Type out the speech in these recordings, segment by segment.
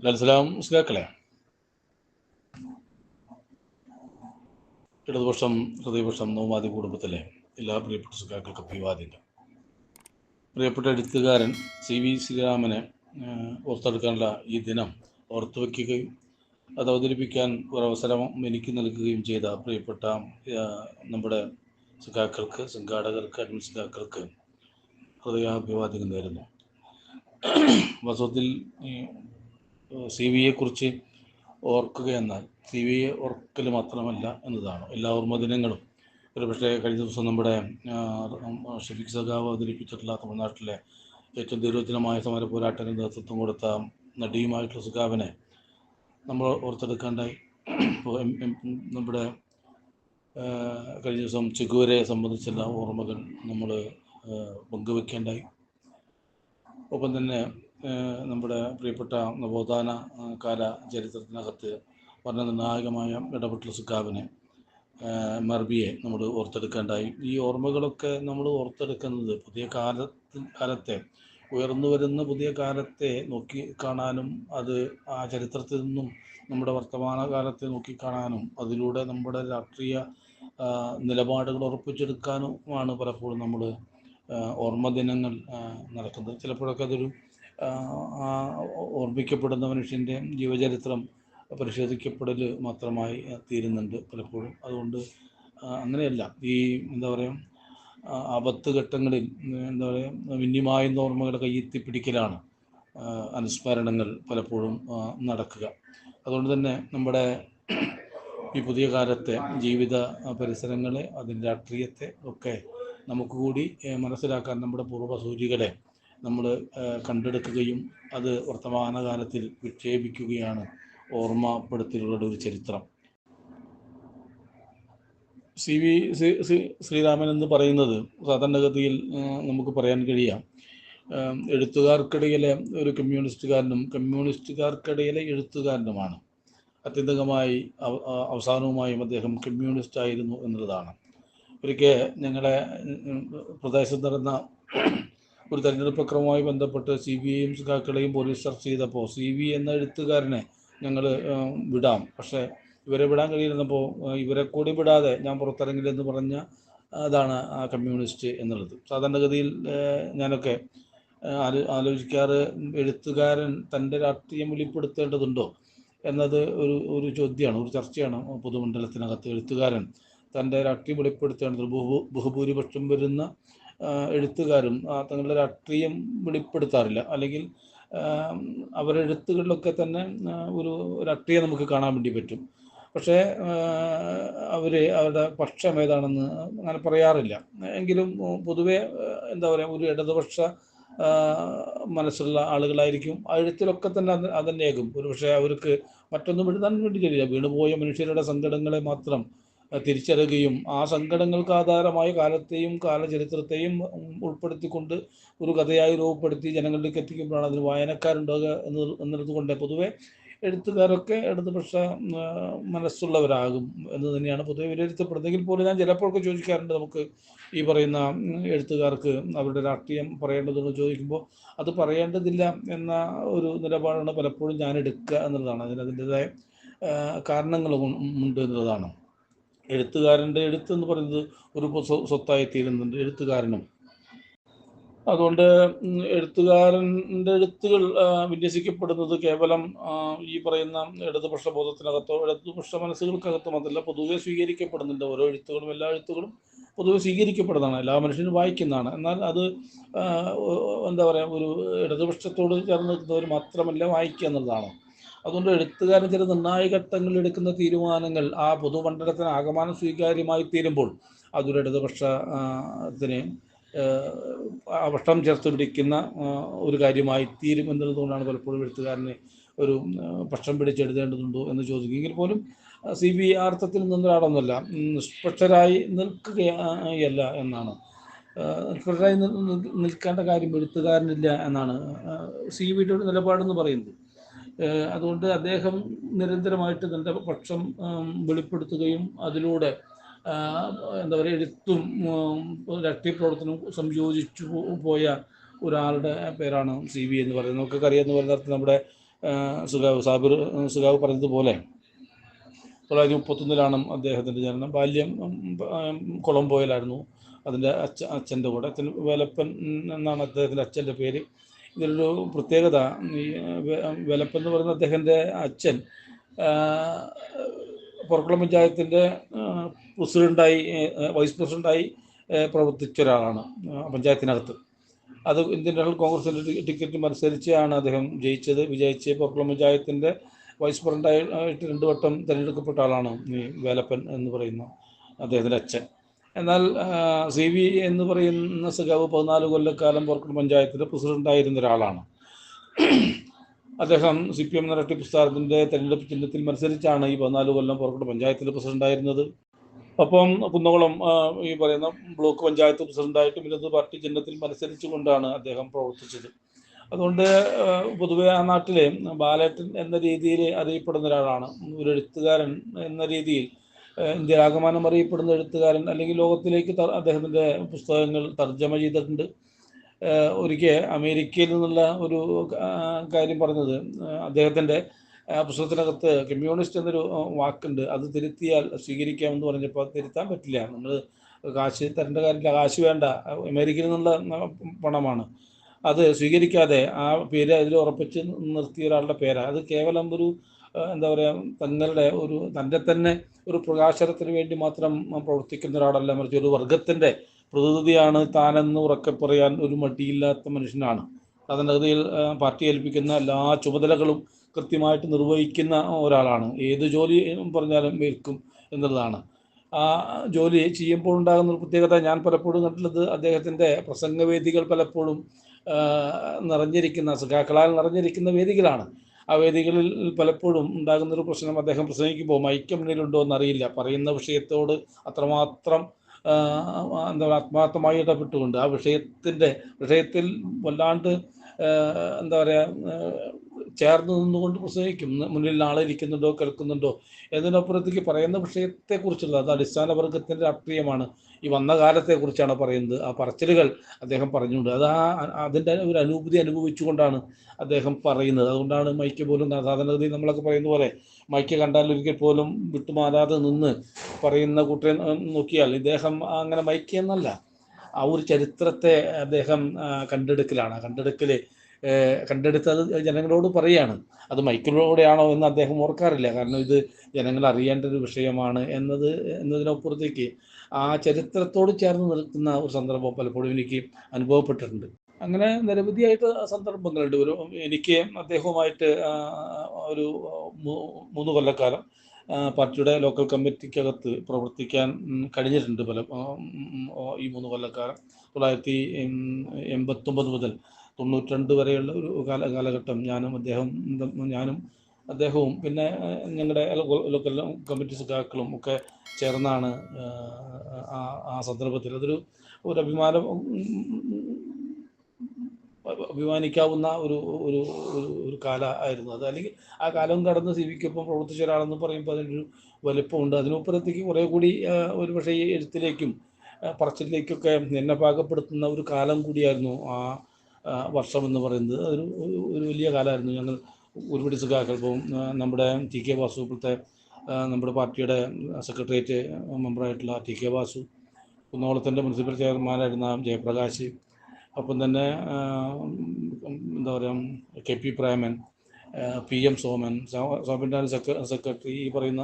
ലൽസലാം മുസ്ലിയാക്കളെ, ഇടതുപക്ഷം ഹൃദയപക്ഷം നവമാധ്യ കുടുംബത്തിലെ എല്ലാ പ്രിയപ്പെട്ട സുഖാക്കൾക്ക് അഭിവാദ്യങ്ങൾ. പ്രിയപ്പെട്ട എഴുത്തുകാരൻ CV ശ്രീരാമനെ ഓർത്തെടുക്കാനുള്ള ഈ ദിനം ഓർത്തു വയ്ക്കുകയും അത് അവതരിപ്പിക്കാൻ ഒരവസരം എനിക്ക് നൽകുകയും ചെയ്ത പ്രിയപ്പെട്ട നമ്മുടെ സുഖാക്കൾക്ക്, സംഘാടകർക്ക്, അഡ്മിൻ സുഖാക്കൾക്ക് ഹൃദയാഭിവാദ്യങ്ങൾ നേരുന്നു. വാസ്തവത്തിൽ CV-യെക്കുറിച്ച് ഓർക്കുക എന്നാൽ CV-യെ ഓർക്കൽ മാത്രമല്ല എന്നതാണ്. എല്ലാ ഓർമ്മദിനങ്ങളും ഒരുപക്ഷെ കഴിഞ്ഞ ദിവസം നമ്മുടെ ഷഫീഖ് സഖാവ് അവതരിപ്പിച്ചിട്ടുള്ള തമിഴ്നാട്ടിലെ ഏറ്റവും ധീരോജ്ജലമായ സമര പോരാട്ടത്തിന് നേതൃത്വം കൊടുത്ത നടിയുമായിട്ടുള്ള സുഖാവിനെ നമ്മൾ ഓർത്തെടുക്കാണ്ടായി. നമ്മുടെ കഴിഞ്ഞ ദിവസം ചെഗുവേരയെ സംബന്ധിച്ചുള്ള ഓർമ്മകൾ നമ്മൾ പങ്കുവെക്കേണ്ടായി. ഒപ്പം തന്നെ നമ്മുടെ പ്രിയപ്പെട്ട നവോത്ഥാന കാല ചരിത്രത്തിനകത്ത് വളരെ നിർണായകമായ ഇടപെട്ടുള്ള സുഖാവിനെ, മർബിയെ നമ്മൾ ഓർത്തെടുക്കേണ്ടായി. ഈ ഓർമ്മകളൊക്കെ നമ്മൾ ഓർത്തെടുക്കുന്നത് പുതിയ കാലത്തെ ഉയർന്നു വരുന്ന പുതിയ കാലത്തെ നോക്കി കാണാനും അത് ആ ചരിത്രത്തിൽ നിന്നും നമ്മുടെ വർത്തമാന കാലത്തെ നോക്കിക്കാണാനും അതിലൂടെ നമ്മുടെ രാഷ്ട്രീയ നിലപാടുകൾ ഉറപ്പിച്ചെടുക്കാനുമാണ് പലപ്പോഴും നമ്മൾ ഓർമ്മ ദിനങ്ങൾ നടക്കുന്നത്. ചിലപ്പോഴൊക്കെ അതൊരു ഓർമ്മിക്കപ്പെടുന്ന മനുഷ്യൻ്റെ ജീവചരിത്രം പരിശോധിക്കപ്പെടൽ മാത്രമായി തീരുന്നുണ്ട് പലപ്പോഴും. അതുകൊണ്ട് അങ്ങനെയല്ല, ഈ എന്താ പറയുക, ആപത്ത് ഘട്ടങ്ങളിൽ എന്താ പറയുക, വിന്യമായുന്ന ഓർമ്മകളെ കയ്യെത്തിപ്പിടിക്കലാണ് അനുസ്മരണങ്ങൾ പലപ്പോഴും നടക്കുക. അതുകൊണ്ട് തന്നെ നമ്മുടെ ഈ പുതിയ കാലത്തെ ജീവിത പരിസരങ്ങളെ, അതിൻ്റെ രാഷ്ട്രീയത്തെ ഒക്കെ നമുക്ക് കൂടി മനസ്സിലാക്കാൻ നമ്മുടെ പൂർവ്വസൂരികളെ നമ്മൾ കണ്ടെടുക്കുകയും അത് വർത്തമാനകാലത്തിൽ വിക്ഷേപിക്കുകയാണ് ഓർമ്മപ്പെടുത്തലുകളുടെ ഒരു ചരിത്രം. CV ശ്രീരാമൻ എന്ന് പറയുന്നത് സാധാരണഗതിയിൽ നമുക്ക് പറയാൻ കഴിയാം, എഴുത്തുകാർക്കിടയിലെ ഒരു കമ്മ്യൂണിസ്റ്റുകാരനും കമ്മ്യൂണിസ്റ്റുകാർക്കിടയിലെ എഴുത്തുകാരനുമാണ്. അത്യന്തികമായി അവസാനവുമായും അദ്ദേഹം കമ്മ്യൂണിസ്റ്റ് ആയിരുന്നു എന്നുള്ളതാണ്. ഒരിക്കൽ ഞങ്ങളുടെ പ്രദേശത്ത് നടന്ന ഒരു തെരഞ്ഞെടുപ്പ് ക്രമവുമായി ബന്ധപ്പെട്ട് CBIയും സുഖാക്കളെയും പോലീസ് ചർച്ച ചെയ്തപ്പോൾ CV എന്ന എഴുത്തുകാരനെ ഞങ്ങൾ വിടാം, പക്ഷേ ഇവരെ വിടാൻ കഴിയുന്നപ്പോൾ ഇവരെ കൂടി വിടാതെ ഞാൻ പുറത്തിറങ്ങില്ലെന്ന് പറഞ്ഞ അതാണ് ആ കമ്മ്യൂണിസ്റ്റ് എന്നുള്ളത്. സാധാരണഗതിയിൽ ഞാനൊക്കെ ആലോചിക്കാറ്, എഴുത്തുകാരൻ തൻ്റെ രാഷ്ട്രീയം വെളിപ്പെടുത്തേണ്ടതുണ്ടോ എന്നത് ഒരു ചോദ്യമാണ്, ഒരു ചർച്ചയാണ് പൊതുമണ്ഡലത്തിനകത്ത്. എഴുത്തുകാരൻ തൻ്റെ രാഷ്ട്രീയം വെളിപ്പെടുത്തേണ്ടത്, ബഹുഭൂരിപക്ഷം വരുന്ന എഴുത്തുകാരും തങ്ങളുടെ രാഷ്ട്രീയം വെളിപ്പെടുത്താറില്ല. അല്ലെങ്കിൽ അവരെഴുത്തുകളിലൊക്കെ തന്നെ ഒരു രാഷ്ട്രീയം നമുക്ക് കാണാൻ വേണ്ടി പറ്റും. പക്ഷേ അവരുടെ പക്ഷം ഏതാണെന്ന് അങ്ങനെ പറയാറില്ല. എങ്കിലും പൊതുവെ എന്താ പറയുക, ഒരു ഇടതുപക്ഷ മനസ്സുള്ള ആളുകളായിരിക്കും. ആ എഴുത്തിലൊക്കെ തന്നെ അതന്നെയാകും. ഒരുപക്ഷെ അവർക്ക് മറ്റൊന്നും എഴുതാൻ വേണ്ടി കഴിയില്ല. വീണുപോയ മനുഷ്യരുടെ സങ്കടങ്ങളെ മാത്രം തിരിച്ചറിയുകയും ആ സങ്കടങ്ങൾക്ക് ആധാരമായ കാലത്തെയും കാലചരിത്രത്തെയും ഉൾപ്പെടുത്തിക്കൊണ്ട് ഒരു കഥയായി രൂപപ്പെടുത്തി ജനങ്ങളിലേക്ക് എത്തിക്കുമ്പോഴാണ് അതിന് വായനക്കാരുണ്ടാകുക എന്നുള്ളത് കൊണ്ട് പൊതുവെ എഴുത്തുകാരൊക്കെ ഇടതുപക്ഷ മനസ്സുള്ളവരാകും എന്ന് തന്നെയാണ് പൊതുവെ വിലയിരുത്തപ്പെടുന്നതെങ്കിൽ പോലും ഞാൻ ചിലപ്പോഴൊക്കെ ചോദിക്കാറുണ്ട്, നമുക്ക് ഈ പറയുന്ന എഴുത്തുകാർക്ക് അവരുടെ രാഷ്ട്രീയം പറയേണ്ടതെന്ന് ചോദിക്കുമ്പോൾ അത് പറയേണ്ടതില്ല എന്ന ഒരു നിലപാടാണ് പലപ്പോഴും ഞാൻ എടുക്കുക എന്നുള്ളതാണ്. അതിൻ്റെതായ കാരണങ്ങളും ഉണ്ട് എന്നുള്ളതാണ്. എഴുത്തുകാരൻ്റെ എഴുത്തെന്ന് പറയുന്നത് ഒരു സ്വത്തായി തീരുന്നുണ്ട് എഴുത്തുകാരനും. അതുകൊണ്ട് എഴുത്തുകാരൻ്റെ എഴുത്തുകൾ വിന്യസിക്കപ്പെടുന്നത് കേവലം ഈ പറയുന്ന ഇടതുപക്ഷ ബോധത്തിനകത്തോ ഇടതുപക്ഷ മനസ്സുകൾക്കകത്തോ അതല്ല, പൊതുവെ സ്വീകരിക്കപ്പെടുന്നുണ്ട്. ഓരോ എഴുത്തുകളും എല്ലാ എഴുത്തുകളും പൊതുവെ സ്വീകരിക്കപ്പെടുന്നതാണ്, എല്ലാ മനുഷ്യനും വായിക്കുന്നതാണ്. എന്നാൽ അത് എന്താ പറയുക, ഒരു ഇടതുപക്ഷത്തോട് ചേർന്ന് നിൽക്കുന്നവർ മാത്രമല്ല വായിക്കുക എന്നുള്ളതാണ്. അതുകൊണ്ട് എഴുത്തുകാരൻ ചില നിർണായക ഘട്ടങ്ങളിൽ എടുക്കുന്ന തീരുമാനങ്ങൾ ആ പൊതുമണ്ഡലത്തിന് ആകമാനം സ്വീകാര്യമായി തീരുമ്പോൾ അതൊരു ഇടതുപക്ഷത്തിന് പക്ഷം ചേർത്ത് പിടിക്കുന്ന ഒരു കാര്യമായി തീരും എന്നുള്ളതുകൊണ്ടാണ് പലപ്പോഴും എഴുത്തുകാരനെ ഒരു പക്ഷം പിടിച്ചെഴുതേണ്ടതുണ്ടോ എന്ന് ചോദിക്കുമെങ്കിൽ പോലും CV അർത്ഥത്തിൽ നിന്നൊരാളൊന്നുമല്ല, നിഷ്പക്ഷരായി നിൽക്കുകയല്ല എന്നാണ്. നിഷ്പക്ഷരായി നിൽക്കേണ്ട കാര്യം എഴുത്തുകാരനില്ല എന്നാണ് CVയുടെ ഒരു നിലപാടെന്ന് പറയുന്നത്. അതുകൊണ്ട് അദ്ദേഹം നിരന്തരമായിട്ട് തൻ്റെ പക്ഷം വെളിപ്പെടുത്തുകയും അതിലൂടെ എന്താ പറയുക, എഴുത്തും രാഷ്ട്രീയ പ്രവർത്തനവും സംയോജിച്ചു പോയ ഒരാളുടെ പേരാണ് CV എന്ന് പറയുന്നത്. നമുക്കൊക്കെ അറിയാവുന്ന പോലെ നമ്മുടെ സുഗാവ് പറഞ്ഞതുപോലെ 1931 അദ്ദേഹത്തിൻ്റെ ജനനം. ബാല്യം കൊളംബോയിലായിരുന്നു. അതിൻ്റെ അച്ഛൻ്റെ കൂടെ. അച്ഛൻ വേലപ്പൻ എന്നാണ് അദ്ദേഹത്തിൻ്റെ അച്ഛൻ്റെ പേര്. ഇതിലൊരു പ്രത്യേകത, ഈ വേലപ്പൻ എന്ന് പറയുന്ന അദ്ദേഹത്തിൻ്റെ അച്ഛൻ പൊറക്കുളം പഞ്ചായത്തിൻ്റെ വൈസ് പ്രസിഡൻ്റായി പ്രവർത്തിച്ച ഒരാളാണ് പഞ്ചായത്തിനകത്ത്. അത് ഇന്ത്യൻ നാഷണൽ കോൺഗ്രസിൻ്റെ ടിക്കറ്റ് മത്സരിച്ചാണ് അദ്ദേഹം വിജയിച്ച് പൊറക്കുളം പഞ്ചായത്തിൻ്റെ വൈസ് പ്രസിഡൻ്റായിട്ട് 2 വട്ടം തിരഞ്ഞെടുക്കപ്പെട്ട ആളാണ് ഈ വേലപ്പൻ എന്ന് പറയുന്ന അദ്ദേഹത്തിൻ്റെ അച്ഛൻ. എന്നാൽ CV എന്ന് പറയുന്ന സഖാവ് 14 കൊല്ലക്കാലം പൊറക്കുളം പഞ്ചായത്തിൻ്റെ പ്രസിഡൻ്റായിരുന്ന ഒരാളാണ്. അദ്ദേഹം CPM നരട്ടി പ്രസ്ഥാനത്തിൻ്റെ തെരഞ്ഞെടുപ്പ് ചിഹ്നത്തിൽ മത്സരിച്ചാണ് ഈ 14 കൊല്ലം പൊറക്കുളം പഞ്ചായത്തിൻ്റെ പ്രസിഡൻ്റായിരുന്നത്. ഒപ്പം കുന്നംകുളം ഈ പറയുന്ന ബ്ലോക്ക് പഞ്ചായത്ത് പ്രസിഡൻ്റായിട്ടും ഇടത് പാർട്ടി ചിഹ്നത്തിൽ മത്സരിച്ചുകൊണ്ടാണ് അദ്ദേഹം പ്രവർത്തിച്ചത്. അതുകൊണ്ട് പൊതുവെ ആ നാട്ടിലെ ബാലേട്ടൻ എന്ന രീതിയിൽ അറിയപ്പെടുന്ന ഒരാളാണ്. ഒരു എഴുത്തുകാരൻ എന്ന രീതിയിൽ ഇന്ത്യയിലാകമാനം അറിയപ്പെടുന്ന എഴുത്തുകാരൻ, അല്ലെങ്കിൽ ലോകത്തിലേക്ക് അദ്ദേഹത്തിൻ്റെ പുസ്തകങ്ങൾ തർജ്ജമ ചെയ്തിട്ടുണ്ട്. ഒരിക്കൽ അമേരിക്കയിൽ നിന്നുള്ള ഒരു കാര്യം പറഞ്ഞത്, അദ്ദേഹത്തിൻ്റെ പുസ്തകത്തിനകത്ത് കമ്മ്യൂണിസ്റ്റ് എന്നൊരു വാക്കുണ്ട്, അത് തിരുത്തിയാൽ സ്വീകരിക്കാമെന്ന് പറഞ്ഞപ്പോൾ അത് തിരുത്താൻ പറ്റില്ല, നമ്മൾ കാശ് തരേണ്ട കാര്യമില്ല, കാശ് വേണ്ട, അമേരിക്കയിൽ നിന്നുള്ള പണമാണ്, അത് സ്വീകരിക്കാതെ ആ പേര് അതിൽ ഉറപ്പിച്ച് നിർത്തിയ ഒരാളുടെ പേരാണ്. അത് കേവലം ഒരു എന്താ പറയുക, തൻ്റെ തന്നെ ഒരു പ്രകാശനത്തിന് വേണ്ടി മാത്രം പ്രവർത്തിക്കുന്ന ഒരാളല്ല, മറിച്ച് ഒരു വർഗത്തിൻ്റെ പ്രതിനിധിയാണ് താനെന്ന് ഉറക്കെ പറയാൻ ഒരു മടിയില്ലാത്ത മനുഷ്യനാണ്. സാധാരണഗതിയിൽ പാർട്ടി ഏൽപ്പിക്കുന്ന എല്ലാ ചുമതലകളും കൃത്യമായിട്ട് നിർവഹിക്കുന്ന ഒരാളാണ്. ഏത് ജോലി പറഞ്ഞാലും ഏൽക്കും എന്നുള്ളതാണ്. ആ ജോലി ചെയ്യുമ്പോൾ ഉണ്ടാകുന്ന ഒരു പ്രത്യേകത ഞാൻ പലപ്പോഴും കണ്ടിട്ടുള്ളത്, അദ്ദേഹത്തിൻ്റെ പ്രസംഗവേദികൾ പലപ്പോഴും സഖാക്കളാൽ നിറഞ്ഞിരിക്കുന്ന വേദികളാണ്. ആ വേദികളിൽ പലപ്പോഴും ഉണ്ടാകുന്നൊരു പ്രശ്നം, അദ്ദേഹം പ്രസംഗിക്കുമ്പോൾ മൈക്ക് മുന്നിലുണ്ടോ എന്നറിയില്ല. പറയുന്ന വിഷയത്തോട് അത്രമാത്രം ആത്മാർത്ഥമായി ഇടപെട്ടുകൊണ്ട് ആ വിഷയത്തിൽ വല്ലാണ്ട് ചേർന്ന് നിന്നുകൊണ്ട് പ്രസംഗിക്കും. മുന്നിൽ ആളെ ഇരിക്കുന്നുണ്ടോ കേൾക്കുന്നുണ്ടോ എന്നതിനപ്പുറത്തേക്ക് പറയുന്ന വിഷയത്തെക്കുറിച്ചുള്ള, അത് അടിസ്ഥാന വർഗത്തിൻ്റെ രാഷ്ട്രീയമാണ്, ഈ വന്ന കാലത്തെക്കുറിച്ചാണ് പറയുന്നത്. ആ പറച്ചിലുകൾ അദ്ദേഹം പറഞ്ഞുകൊണ്ട് അതിൻ്റെ ഒരു അനുഭൂതി അനുഭവിച്ചുകൊണ്ടാണ് അദ്ദേഹം പറയുന്നത്. അതുകൊണ്ടാണ് മൈക്ക് പോലും സാധാരണഗതി നമ്മളൊക്കെ പറയുന്ന പോലെ മൈക്ക് കണ്ടാൽ ഒരിക്കൽ പോലും വിട്ടുമാറാതെ നിന്ന് പറയുന്ന കൂട്ടരെ നോക്കിയാൽ ഇദ്ദേഹം അങ്ങനെ മൈക്ക് എന്നല്ല, ആ ഒരു ചരിത്രത്തെ അദ്ദേഹം കണ്ടെടുത്തത് ജനങ്ങളോട് പറയുകയാണ്. അത് മൈക്കിലൂടെയാണോ എന്ന് അദ്ദേഹം ഓർക്കാറില്ല, കാരണം ഇത് ജനങ്ങൾ അറിയേണ്ട ഒരു വിഷയമാണ് എന്നതിനപ്പുറത്തേക്ക് ആ ചരിത്രത്തോട് ചേർന്ന് നിൽക്കുന്ന ഒരു സന്ദർഭം പലപ്പോഴും എനിക്ക് അനുഭവപ്പെട്ടിട്ടുണ്ട്. അങ്ങനെ നിരവധിയായിട്ട് സന്ദർഭങ്ങളുണ്ട്. എനിക്ക് അദ്ദേഹവുമായിട്ട് ഒരു 3 കൊല്ലക്കാലം പാർട്ടിയുടെ ലോക്കൽ കമ്മിറ്റിക്കകത്ത് പ്രവർത്തിക്കാൻ കഴിഞ്ഞിട്ടുണ്ട്. ഈ 3 കൊല്ലക്കാലം 1989 മുതൽ 92 വരെയുള്ള ഒരു കാലഘട്ടം ഞാനും അദ്ദേഹവും പിന്നെ ഞങ്ങളുടെ ലോക്കൽ കമ്മിറ്റി സഖാക്കളും ഒക്കെ ചേർന്നാണ് ആ സന്ദർഭത്തിൽ അതൊരു അഭിമാനിക്കാവുന്ന ഒരു കാലമായിരുന്നു അത്. അല്ലെങ്കിൽ ആ കാലം കടന്ന് സിവിക്കൊപ്പം പ്രവർത്തിച്ച ഒരാളെന്ന് പറയുമ്പോൾ അതിനൊരു വലുപ്പമുണ്ട്. അതിനപ്പുറത്തേക്ക് കുറേ കൂടി ഒരു പക്ഷേ ഈ എഴുത്തിലേക്കും പറച്ചിലേക്കൊക്കെ എന്നെ പാകപ്പെടുത്തുന്ന ഒരു കാലം കൂടിയായിരുന്നു ആ വർഷം എന്ന് പറയുന്നത്. ഒരു വലിയ കാലമായിരുന്നു. ഞങ്ങൾ ഒരുപടി സഖാക്കൾ പോകും. നമ്മുടെ TK വാസു, ഇപ്പോഴത്തെ നമ്മുടെ പാർട്ടിയുടെ സെക്രട്ടേറിയറ്റ് മെമ്പറായിട്ടുള്ള TK വാസു, കുന്നോളത്തിൻ്റെ മുനിസിപ്പൽ ചെയർമാനായിരുന്ന ജയപ്രകാശ്, ഒപ്പം തന്നെ KP Preman, PM Soman, Soman secretary, ഈ പറയുന്ന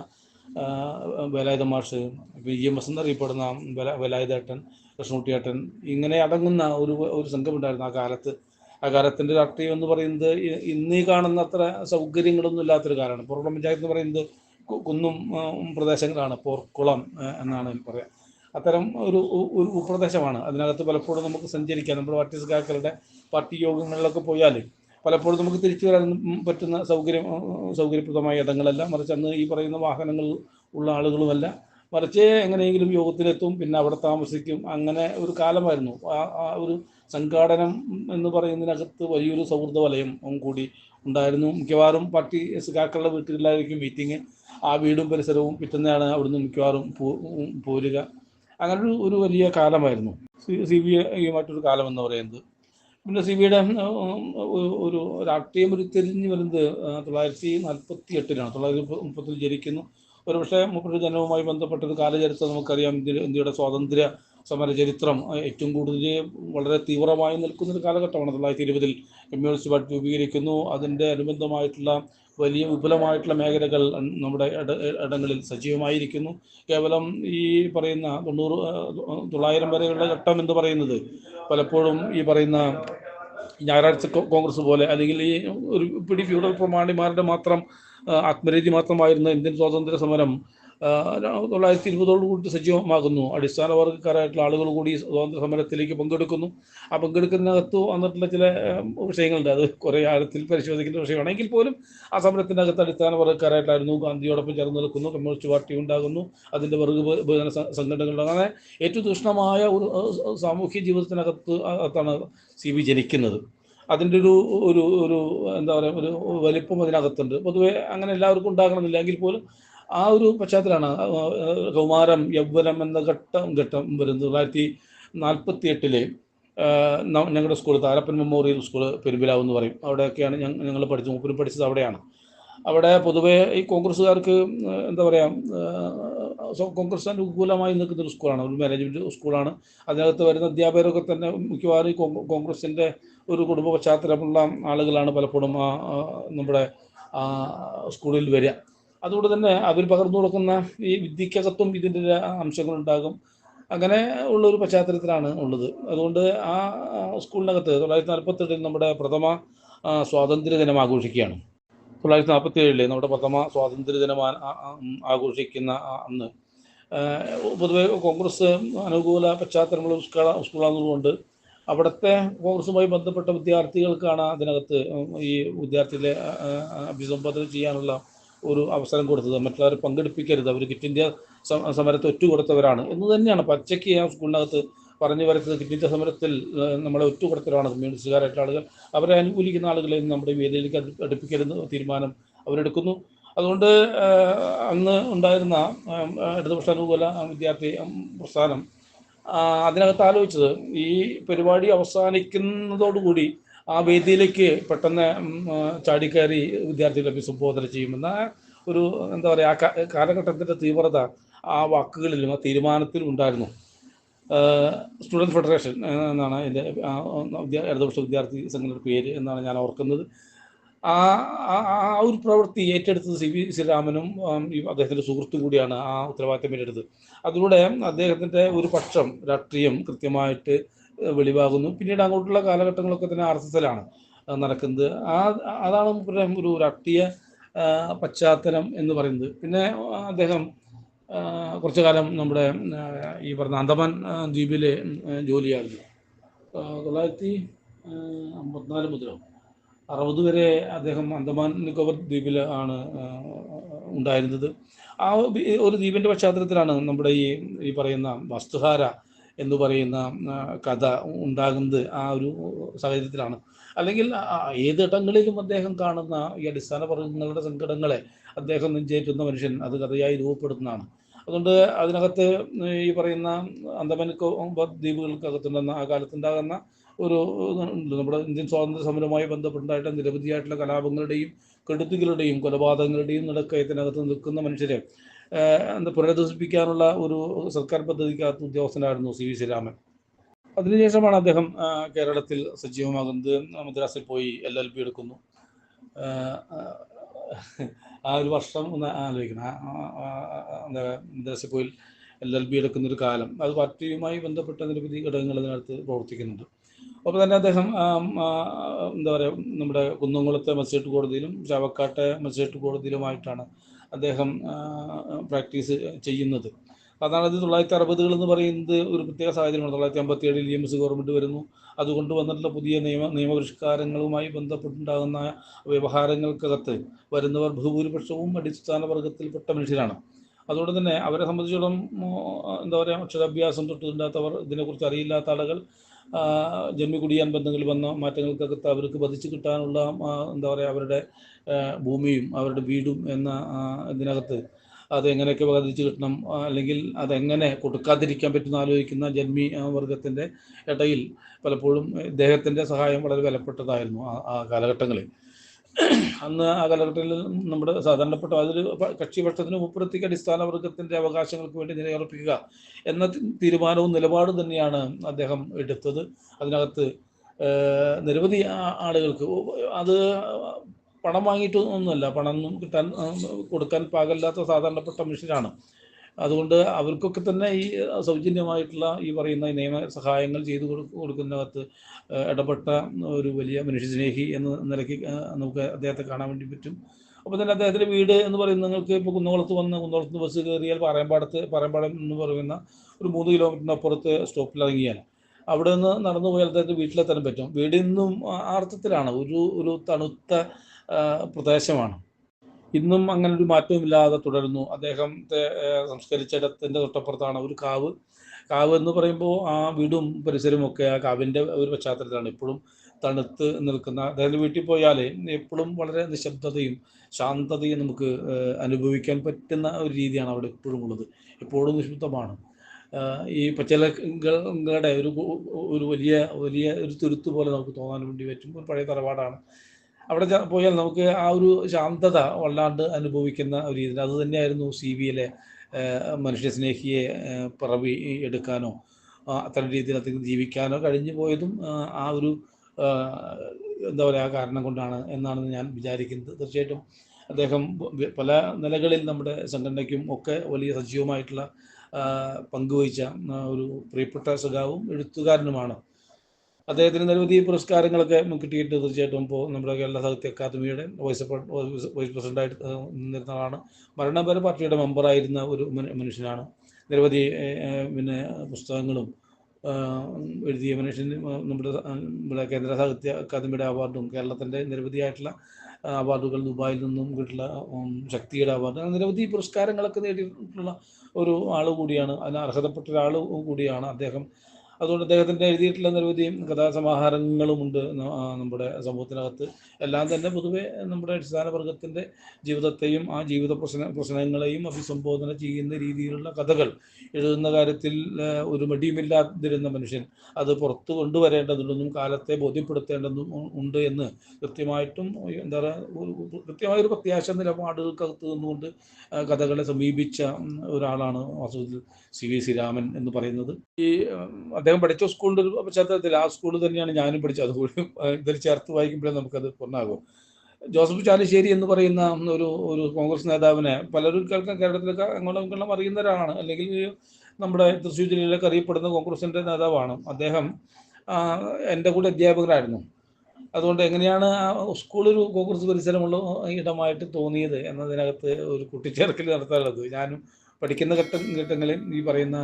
വേലായുധ മാഷ്, VMS എന്നറിയപ്പെടുന്ന വേലായുധേട്ടൻ, കൃഷ്ണകുട്ടിയേട്ടൻ, ഇങ്ങനെ അടങ്ങുന്ന ഒരു സംഘമുണ്ടായിരുന്നു ആ കാലത്ത്. ആ കാലത്തിൻ്റെ രാഷ്ട്രീയം എന്ന് പറയുന്നത് ഇന്നീ കാണുന്ന അത്ര സൗകര്യങ്ങളൊന്നും ഇല്ലാത്തൊരു കാലമാണ്. പൊറക്കുളം പഞ്ചായത്ത് എന്ന് പറയുന്നത് കുന്നും പ്രദേശങ്ങളാണ്, പോർക്കുളം എന്നാണ് പറയാം. അത്തരം ഒരു ഭൂപ്രദേശമാണ്. അതിനകത്ത് പലപ്പോഴും നമുക്ക് സഞ്ചരിക്കാം. നമ്മുടെ പാർട്ടി സഖാക്കളുടെ പാർട്ടി യോഗങ്ങളിലൊക്കെ പോയാൽ പലപ്പോഴും നമുക്ക് തിരിച്ചു വരാൻ പറ്റുന്ന സൗകര്യപ്രദമായ ഇടങ്ങളല്ല, മറിച്ച് അന്ന് ഈ പറയുന്ന വാഹനങ്ങൾ ഉള്ള ആളുകളുമല്ല, മറിച്ച് എങ്ങനെയെങ്കിലും യോഗത്തിലെത്തും, പിന്നെ അവിടെ താമസിക്കും. അങ്ങനെ ഒരു കാലമായിരുന്നു. ആ ഒരു സംഘാടനം എന്ന് പറയുന്നതിനകത്ത് വലിയൊരു സൗഹൃദ വലയം കൂടി ഉണ്ടായിരുന്നു. മിക്കവാറും പാർട്ടി സഖാക്കളുടെ വീട്ടിലായിരിക്കും മീറ്റിംഗ്. ആ വീടും പരിസരവും പിറ്റുന്നതാണ് അവിടുന്ന് മിക്കവാറും പോരുക. അങ്ങനെ ഒരു വലിയ കാലമായിരുന്നു CBI കാലം എന്ന് പറയുന്നത്. പിന്നെ സി ബിയുടെ ഒരു രാഷ്ട്രീയം ഉരുത്തിരിഞ്ഞ് വരുന്നത് 1948-ലാണ്. 1930 ജനിക്കുന്നു. ഒരുപക്ഷെ മൂപ്പരുടെ ജനനവുമായി ബന്ധപ്പെട്ടൊരു കാലചരിത്രം നമുക്കറിയാം. ഇന്ത്യയുടെ സ്വാതന്ത്ര്യ സമര ചരിത്രം ഏറ്റവും കൂടുതൽ വളരെ തീവ്രമായി നിൽക്കുന്നൊരു കാലഘട്ടമാണ്. 1920 കമ്മ്യൂണിസ്റ്റ് പാർട്ടി രൂപീകരിക്കുന്നു. അതിൻ്റെ അനുബന്ധമായിട്ടുള്ള വലിയ വിപുലമായിട്ടുള്ള മേഖലകൾ നമ്മുടെ ഇടങ്ങളിൽ സജീവമായിരിക്കുന്നു. കേവലം ഈ പറയുന്ന 900 വരെയുള്ള ഘട്ടം എന്ന് പറയുന്നത് പലപ്പോഴും ഈ പറയുന്ന ഞായറാഴ്ച കോൺഗ്രസ് പോലെ, അല്ലെങ്കിൽ ഈ ഒരു പിടി ഫ്യൂഡൽ പ്രമാണിമാരുടെ മാത്രം ആത്മരീതി മാത്രമായിരുന്ന ഇന്ത്യൻ സ്വാതന്ത്ര്യ സമരം 1920 കൂടി സജീവമാകുന്നു. അടിസ്ഥാന വർഗ്ഗക്കാരായിട്ടുള്ള ആളുകൾ കൂടി സ്വാതന്ത്ര്യ സമരത്തിലേക്ക് പങ്കെടുക്കുന്നു. ആ പങ്കെടുക്കുന്നതിനകത്ത് വന്നിട്ടുള്ള ചില വിഷയങ്ങളുണ്ട്. അത് കുറേ ആഴത്തിൽ പരിശോധിക്കുന്ന വിഷയമാണ്. എങ്കിൽ പോലും ആ സമരത്തിൻ്റെ അകത്ത് അടിസ്ഥാന വർഗ്ഗക്കാരായിട്ടായിരുന്നു. ഗാന്ധിയോടൊപ്പം ചേർന്ന് നിൽക്കുന്നു. കമ്മ്യൂണിസ്റ്റ് പാർട്ടി ഉണ്ടാകുന്നു. അതിൻ്റെ വിഭജന സംഘടനകളുണ്ട്. അങ്ങനെ ഏറ്റവും തീക്ഷ്ണമായ ഒരു സാമൂഹ്യ ജീവിതത്തിനകത്താണ് സി ബി ജനിക്കുന്നത്. അതിൻ്റെ ഒരു ഒരു ഒരു എന്താ പറയുക, ഒരു വലിപ്പം അതിനകത്തുണ്ട്. പൊതുവെ അങ്ങനെ എല്ലാവർക്കും ഉണ്ടാകണമെന്നില്ല. എങ്കിൽ പോലും ആ ഒരു പശ്ചാത്തലമാണ് കൗമാരം, യൗവനം എന്ന ഘട്ടം വരുന്നത്. 1948 ഞങ്ങളുടെ സ്കൂൾ താരപ്പൻ മെമ്മോറിയൽ സ്കൂൾ പെരുമ്പിലാവ് എന്ന് പറയും. അവിടെയൊക്കെയാണ് ഞങ്ങൾ പഠിച്ചത്. മൂപ്പരും പഠിച്ചത് അവിടെയാണ്. അവിടെ പൊതുവേ ഈ കോൺഗ്രസ്സുകാർക്ക് എന്താ പറയുക, കോൺഗ്രസ് അനുകൂലമായി നിൽക്കുന്നൊരു സ്കൂളാണ്. ഒരു മാനേജ്മെൻറ്റ് സ്കൂളാണ്. അതിനകത്ത് വരുന്ന അധ്യാപകരൊക്കെ തന്നെ മിക്കവാറും കോൺഗ്രസിൻ്റെ ഒരു കുടുംബ പശ്ചാത്തലമുള്ള ആളുകളാണ് പലപ്പോഴും നമ്മുടെ സ്കൂളിൽ വരിക. അതുകൊണ്ട് തന്നെ അവർ പകർന്നു കൊടുക്കുന്ന ഈ വിദ്യക്കകത്തും ഇതിൻ്റെ അംശങ്ങളുണ്ടാകും. അങ്ങനെ ഉള്ളൊരു പശ്ചാത്തലത്തിലാണ് ഉള്ളത്. അതുകൊണ്ട് ആ സ്കൂളിനകത്ത് 1948 നമ്മുടെ പ്രഥമ സ്വാതന്ത്ര്യ ദിനം ആഘോഷിക്കുകയാണ്. 1947 നമ്മുടെ പ്രഥമ സ്വാതന്ത്ര്യ ദിനം ആഘോഷിക്കുന്ന അന്ന് പൊതുവെ കോൺഗ്രസ് അനുകൂല പശ്ചാത്തലമുള്ള സ്കൂളാണെന്നുകൊണ്ട് അവിടുത്തെ കോൺഗ്രസുമായി ബന്ധപ്പെട്ട വിദ്യാർത്ഥികൾക്കാണ് അതിനകത്ത് ഈ വിദ്യാർത്ഥികളെ അഭിസംബോധന ചെയ്യാനുള്ള ഒരു അവസരം കൊടുത്തത്. മറ്റുള്ളവരെ പങ്കെടുപ്പിക്കരുത്, അവർ ക്വിറ്റ് ഇന്ത്യ സമരത്തെ ഒറ്റുകൊടുത്തവരാണ് എന്ന് തന്നെയാണ് പച്ചയ്ക്ക് ആ സ്കൂളിനകത്ത് പറഞ്ഞു വരച്ചത്. ക്വിറ്റ് ഇന്ത്യ സമരത്തിൽ നമ്മളെ ഒറ്റുകൊടുത്തവരാണ് കമ്മ്യൂണിസ്റ്റുകാരായിട്ടുള്ള ആളുകൾ. അവരെ അനുകൂലിക്കുന്ന ആളുകളെ നമ്മുടെ വേദിയിലേക്ക് അടുപ്പിക്കരുത് തീരുമാനം അവരെടുക്കുന്നു. അതുകൊണ്ട് അന്ന് ഉണ്ടായിരുന്ന ഇടതുപക്ഷ അനുകൂല വിദ്യാർത്ഥി പ്രസ്ഥാനം അതിനകത്ത് ആലോചിച്ചത് ഈ പരിപാടി അവസാനിക്കുന്നതോടുകൂടി ആ വേദിയിലേക്ക് പെട്ടെന്ന് ചാടിക്കയറി വിദ്യാർത്ഥികളെ അഭിസംബോധന ചെയ്യുമെന്ന ഒരു എന്താ പറയുക, ആ കാലഘട്ടത്തിൻ്റെ തീവ്രത ആ വാക്കുകളിലും ആ തീരുമാനത്തിലും ഉണ്ടായിരുന്നു. സ്റ്റുഡൻറ് ഫെഡറേഷൻ എന്നാണ് എൻ്റെ ഇടതുപക്ഷ വിദ്യാർത്ഥി സംഘടനയുടെ പേര് എന്നാണ് ഞാൻ ഓർക്കുന്നത്. ആ ഒരു പ്രവൃത്തി ഏറ്റെടുത്തത് സി വി ശ്രീരാമനും അദ്ദേഹത്തിൻ്റെ സുഹൃത്തും കൂടിയാണ് ആ ഉത്തരവാദിത്തം ഏറ്റെടുത്തത്. അതിലൂടെ അദ്ദേഹത്തിൻ്റെ ഒരു പക്ഷം രാഷ്ട്രീയം കൃത്യമായിട്ട് വെളിവാകുന്നു. പിന്നീട് അങ്ങോട്ടുള്ള കാലഘട്ടങ്ങളൊക്കെ തന്നെ RSSലാണ് നടക്കുന്നത്. അതാണ് ഒരു രാഷ്ട്രീയ പശ്ചാത്തലം എന്ന് പറയുന്നത്. പിന്നെ അദ്ദേഹം കുറച്ചു കാലം നമ്മുടെ ഈ പറഞ്ഞ അന്തമാൻ ദ്വീപിലെ ജോലിയായിരുന്നു. 1954 മുതൽ 60 വരെ അദ്ദേഹം അന്തമാൻ നിക്കോബർ ദ്വീപിൽ ആണ് ഉണ്ടായിരുന്നത്. ആ ഒരു ദ്വീപിൻ്റെ പശ്ചാത്തലത്തിലാണ് നമ്മുടെ ഈ പറയുന്ന വസ്തുഹാര എന്ന് പറയുന്ന കഥ ഉണ്ടാകുന്നത്. ആ ഒരു സാഹചര്യത്തിലാണ്. അല്ലെങ്കിൽ ഏതിടങ്ങളിലും അദ്ദേഹം കാണുന്ന ഈ അടിസ്ഥാന വർഗ്ഗങ്ങളുടെ സങ്കടങ്ങളെ അദ്ദേഹം നെഞ്ചേറ്റുന്ന മനുഷ്യൻ അത് കഥയായി രൂപപ്പെടുത്തുന്നതാണ്. അതുകൊണ്ട് അതിനകത്ത് ഈ പറയുന്ന അന്തമാൻ നിക്കോബാർ ദ്വീപുകൾക്കകത്തുണ്ടെന്ന ആ കാലത്തുണ്ടാകുന്ന ഒരു നമ്മുടെ ഇന്ത്യൻ സ്വാതന്ത്ര്യ സമരവുമായി ബന്ധപ്പെട്ടായിട്ട് നിരവധിയായിട്ടുള്ള കലാപങ്ങളുടെയും കെടുതികളുടെയും കൊലപാതകങ്ങളുടെയും നടക്കയത്തിനകത്ത് നിൽക്കുന്ന മനുഷ്യരെ പുനരധിവസിപ്പിക്കാനുള്ള ഒരു സർക്കാർ പദ്ധതിക്കകത്ത് ഉദ്യോഗസ്ഥനായിരുന്നു സി വി ശ്രീരാമൻ. അതിനുശേഷമാണ് അദ്ദേഹം കേരളത്തിൽ സജീവമാകുന്നത്. മദ്രാസിൽ പോയി LLB എടുക്കുന്നു. ആ ഒരു വർഷം ഒന്ന് ആലോചിക്കണം. മദ്രാസിൽ പോയി LLB എടുക്കുന്നൊരു കാലം, അത് പാർട്ടിയുമായി ബന്ധപ്പെട്ട നിരവധി ഘടകങ്ങൾ അതിനകത്ത് പ്രവർത്തിക്കുന്നുണ്ട്. അപ്പോൾ തന്നെ അദ്ദേഹം എന്താ പറയുക, നമ്മുടെ കുന്നംകുളത്തെ മജിസ്ട്രേറ്റ് കോടതിയിലും ചാവക്കാട്ടെ മജിസ്ട്രേറ്റ് കോടതിയിലുമായിട്ടാണ് അദ്ദേഹം പ്രാക്ടീസ് ചെയ്യുന്നത്. അതാണ് 1960 എന്ന് പറയുന്നത് ഒരു പ്രത്യേക സാഹചര്യമാണ്. 1957 EMS ഗവൺമെൻറ് വരുന്നു. അതുകൊണ്ട് വന്നിട്ടുള്ള പുതിയ നിയമപരിഷ്കാരങ്ങളുമായി ബന്ധപ്പെട്ടുണ്ടാകുന്ന വ്യവഹാരങ്ങൾക്കകത്ത് വരുന്നവർ ബഹുഭൂരിപക്ഷവും അടിസ്ഥാന വർഗത്തിൽപ്പെട്ട മനുഷ്യരാണ്. അതുകൊണ്ട് തന്നെ അവരെ സംബന്ധിച്ചിടത്തോളം എന്താ പറയുക, അക്ഷരാഭ്യാസം തൊട്ടില്ലാത്തവർ, ഇതിനെക്കുറിച്ച് അറിയില്ലാത്ത ആളുകൾ, ജന്മികുടിയാൻ ബന്ധങ്ങളിൽ വന്ന മാറ്റങ്ങൾക്കകത്ത് അവർക്ക് പതിച്ചു കിട്ടാനുള്ള എന്താ പറയുക അവരുടെ ഭൂമിയും അവരുടെ വീടും എന്ന ഇതിനകത്ത് അതെങ്ങനെയൊക്കെ വകതിരിച്ച് കിട്ടണം, അല്ലെങ്കിൽ അതെങ്ങനെ കൊടുക്കാതിരിക്കാൻ പറ്റുന്ന ആലോചിക്കുന്ന ജന്മി വർഗത്തിൻ്റെ ഇടയിൽ പലപ്പോഴും ഇദ്ദേഹത്തിൻ്റെ സഹായം വളരെ വിലപ്പെട്ടതായിരുന്നു ആ കാലഘട്ടങ്ങളിൽ. അന്ന് ആ കാലഘട്ടത്തിൽ നമ്മുടെ സാധാരണപ്പെട്ട അതൊരു കക്ഷിപക്ഷത്തിന് മുപ്പുറത്തേക്ക് അടിസ്ഥാന വർഗത്തിൻ്റെ അവകാശങ്ങൾക്ക് വേണ്ടി നിലയുറപ്പിക്കുക എന്ന തീരുമാനവും നിലപാടും തന്നെയാണ് അദ്ദേഹം എടുത്തത്. അതിനകത്ത് നിരവധി ആളുകൾക്ക് അത് പണം വാങ്ങിയിട്ടൊന്നുമല്ല, പണം കിട്ടാൻ കൊടുക്കാൻ പാകമില്ലാത്ത സാധാരണപ്പെട്ട മനുഷ്യരാണ്. അതുകൊണ്ട് അവർക്കൊക്കെ തന്നെ ഈ സൗജന്യമായിട്ടുള്ള ഈ പറയുന്ന നിയമ സഹായങ്ങൾ ചെയ്തു കൊടുക്കുന്നതിനകത്ത് ഇടപെട്ട ഒരു വലിയ മനുഷ്യസ്നേഹി എന്ന നിലയ്ക്ക് നമുക്ക് അദ്ദേഹത്തെ കാണാൻ വേണ്ടി പറ്റും. അപ്പോൾ തന്നെ അദ്ദേഹത്തിൻ്റെ വീട് എന്ന് പറയുന്നത് നിങ്ങൾക്ക് ഇപ്പോൾ കുന്നംകുളത്ത് ബസ് കയറിയാൽ പാറയമ്പാടം എന്ന് പറയുന്ന ഒരു 3 കിലോമീറ്ററിന് അപ്പുറത്ത് സ്റ്റോപ്പിൽ ഇറങ്ങിയാൽ അവിടെ നിന്ന് നടന്നു പോയാൽ അദ്ദേഹത്തെ വീട്ടിലെത്താൻ പറ്റും. വീട് ഇന്നും ആ അർത്ഥത്തിലാണ് ഒരു തണുത്ത പ്രദേശമാണ്. ഇന്നും അങ്ങനെ ഒരു മാറ്റവുമില്ലാതെ തുടരുന്നു. അദ്ദേഹത്തെ സംസ്കരിച്ചിടത്തിൻ്റെ തൊട്ടപ്പുറത്താണ് ഒരു കാവ് എന്ന് പറയുമ്പോൾ ആ വീടും പരിസരവും ഒക്കെ ആ കാവിൻ്റെ ഒരു പശ്ചാത്തലത്തിലാണ് ഇപ്പോഴും തണുത്ത് നിൽക്കുന്ന. അദ്ദേഹത്തിൻ്റെ വീട്ടിൽ പോയാൽ എപ്പോഴും വളരെ നിശബ്ദതയും ശാന്തതയും നമുക്ക് അനുഭവിക്കാൻ പറ്റുന്ന ഒരു രീതിയാണ് അവിടെ എപ്പോഴും ഉള്ളത്. എപ്പോഴും നിശബ്ദമാണ്. ഈ പച്ചിലകളുടെ ഒരു വലിയ ഒരു തുരുത്ത് പോലെ നമുക്ക് തോന്നാൻ വേണ്ടി പറ്റും. ഒരു പഴയ തറവാടാണ്. അവിടെ പോയാൽ നമുക്ക് ആ ഒരു ശാന്തത വല്ലാണ്ട് അനുഭവിക്കുന്ന ഒരു രീതി. അത് തന്നെയായിരുന്നു CBയിലെ മനുഷ്യസ്നേഹിയെ പിറവി എടുക്കാനോ അത്തരം രീതിയിൽ അദ്ദേഹം ജീവിക്കാനോ കഴിഞ്ഞു പോയതും ആ ഒരു എന്താ പറയുക കാരണം കൊണ്ടാണ് എന്നാണ് ഞാൻ വിചാരിക്കുന്നത്. തീർച്ചയായിട്ടും അദ്ദേഹം പല നിലകളിൽ നമ്മുടെ സംഘടനയ്ക്കും ഒക്കെ വലിയ സജീവമായിട്ടുള്ള പങ്കുവഹിച്ച ഒരു പ്രിയപ്പെട്ട സഖാവും എഴുത്തുകാരനുമാണ്. അദ്ദേഹത്തിന് നിരവധി പുരസ്കാരങ്ങളൊക്കെ കിട്ടിയിട്ട് തീർച്ചയായിട്ടും ഇപ്പോൾ നമ്മുടെ കേരള സാഹിത്യ അക്കാദമിയുടെ വൈസ് പ്രസിഡൻ്റായിട്ട് നിന്നിരുന്ന ആളാണ്. മരണം വരെ പാർട്ടിയുടെ മെമ്പറായിരുന്ന ഒരു മനുഷ്യനാണ്. നിരവധി പുസ്തകങ്ങളും എഴുതിയ മനുഷ്യന് നമ്മുടെ കേന്ദ്ര സാഹിത്യ അക്കാദമിയുടെ അവാർഡും കേരളത്തിൻ്റെ നിരവധിയായിട്ടുള്ള അവാർഡുകൾ ദുബായിൽ നിന്നും കിട്ടുള്ള ശക്തിയുടെ അവാർഡ് നിരവധി പുരസ്കാരങ്ങളൊക്കെ നേടിയിട്ടുള്ള ഒരു ആൾ കൂടിയാണ്. അതിന് അർഹതപ്പെട്ട ഒരാൾ കൂടിയാണ് അദ്ദേഹം. അതുകൊണ്ട് അദ്ദേഹത്തിൻ്റെ എഴുതിയിട്ടുള്ള നിരവധി കഥാസമാഹാരങ്ങളുമുണ്ട് നമ്മുടെ സമൂഹത്തിനകത്ത്. എല്ലാം തന്നെ പൊതുവെ നമ്മുടെ അടിസ്ഥാന വർഗത്തിൻ്റെ ജീവിതത്തെയും ആ ജീവിത പ്രശ്നങ്ങളെയും അഭിസംബോധന ചെയ്യുന്ന രീതിയിലുള്ള കഥകൾ എഴുതുന്ന കാര്യത്തിൽ ഒരു മടിയുമില്ലാതിരുന്ന മനുഷ്യൻ അത് പുറത്ത് കൊണ്ടുവരേണ്ടതുണ്ടെന്നും കാലത്തെ ബോധ്യപ്പെടുത്തേണ്ടതും ഉണ്ട് എന്ന് കൃത്യമായിട്ടും എന്താ പറയുക കൃത്യമായൊരു പ്രത്യാശ നിലപാടുകൾക്കകത്ത് നിന്നുകൊണ്ട് കഥകളെ സമീപിച്ച ഒരാളാണ് വാസ്തവത്തിൽ CV ശ്രീരാമൻ എന്ന് പറയുന്നത്. ഈ അദ്ദേഹം പഠിച്ച സ്കൂളിൻ്റെ ഒരു പശ്ചാത്തലത്തിൽ ആ സ്കൂളിൽ തന്നെയാണ് ഞാനും പഠിച്ചത്. അതുകൂടി ഇതിൽ ചേർത്ത് വായിക്കുമ്പോഴേ നമുക്കത് പൊന്നാകും. ജോസഫ് ചാലിശ്ശേരി എന്ന് പറയുന്ന ഒരു കോൺഗ്രസ് നേതാവിനെ പലരും കേരളത്തിലൊക്കെ അങ്ങോട്ടും അറിയുന്ന ഒരാളാണ്. അല്ലെങ്കിൽ നമ്മുടെ തൃശ്ശൂർ ജില്ലയിലൊക്കെ അറിയപ്പെടുന്ന കോൺഗ്രസിൻ്റെ നേതാവാണ് അദ്ദേഹം. എൻ്റെ കൂടെ അധ്യാപകരായിരുന്നു. അതുകൊണ്ട് എങ്ങനെയാണ് ആ സ്കൂളൊരു കോൺഗ്രസ് പരിസരമുള്ള ഇടമായിട്ട് തോന്നിയത് എന്നതിനകത്ത് ഒരു കൂട്ടിച്ചേർക്കൽ നടത്താനുള്ളത്. ഞാനും പഠിക്കുന്ന ഘട്ടങ്ങളിൽ ഈ പറയുന്ന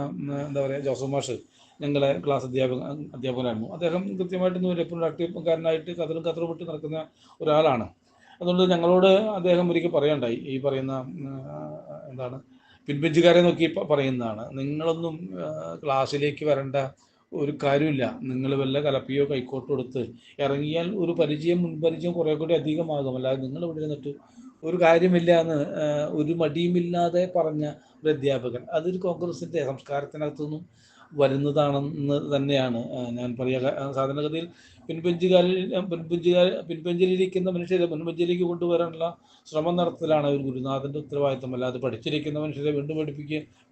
എന്താ പറയുക ജോസഫ് മാഷ് ഞങ്ങളെ ക്ലാസ് അധ്യാപകനായിരുന്നു. അദ്ദേഹം കൃത്യമായിട്ടൊന്നും എപ്പോഴും രാഷ്ട്രീയക്കാരനായിട്ട് കതറും വിട്ട് നടക്കുന്ന ഒരാളാണ്. അതുകൊണ്ട് ഞങ്ങളോട് അദ്ദേഹം ഒരിക്കൽ പറയണ്ടായി, ഈ പറയുന്ന എന്താണ് പിൻബെഞ്ചുകാരെ നോക്കി പറയുന്നതാണ്, നിങ്ങളൊന്നും ക്ലാസ്സിലേക്ക് വരേണ്ട ഒരു കാര്യമില്ല. നിങ്ങൾ വല്ല കലപ്പിയോ കൈക്കോട്ടോ എടുത്ത് ഇറങ്ങിയാൽ ഒരു മുൻപരിചയം കുറേ കൂടി അധികമാകും. അല്ലാതെ നിങ്ങൾ ഇവിടെ ഇരുന്നിട്ട് ഒരു കാര്യമില്ല എന്ന് ഒരു മടിയുമില്ലാതെ പറഞ്ഞ ഒരു അധ്യാപകൻ. അതൊരു കോൺഗ്രസിൻ്റെ സംസ്കാരത്തിനകത്തുനിന്നും വരുന്നതാണെന്ന് തന്നെയാണ് ഞാൻ പറയുക. സാധാരണഗതിയിൽ പിൻബെഞ്ചിലിരിക്കുന്ന മനുഷ്യരെ മുൻബെഞ്ചിലേക്ക് കൊണ്ടുവരാനുള്ള ശ്രമം നടത്തലാണ് ഒരു ഗുരുനാഥൻ്റെ ഉത്തരവാദിത്തം. അല്ലാതെ പഠിച്ചിരിക്കുന്ന മനുഷ്യരെ വീണ്ടും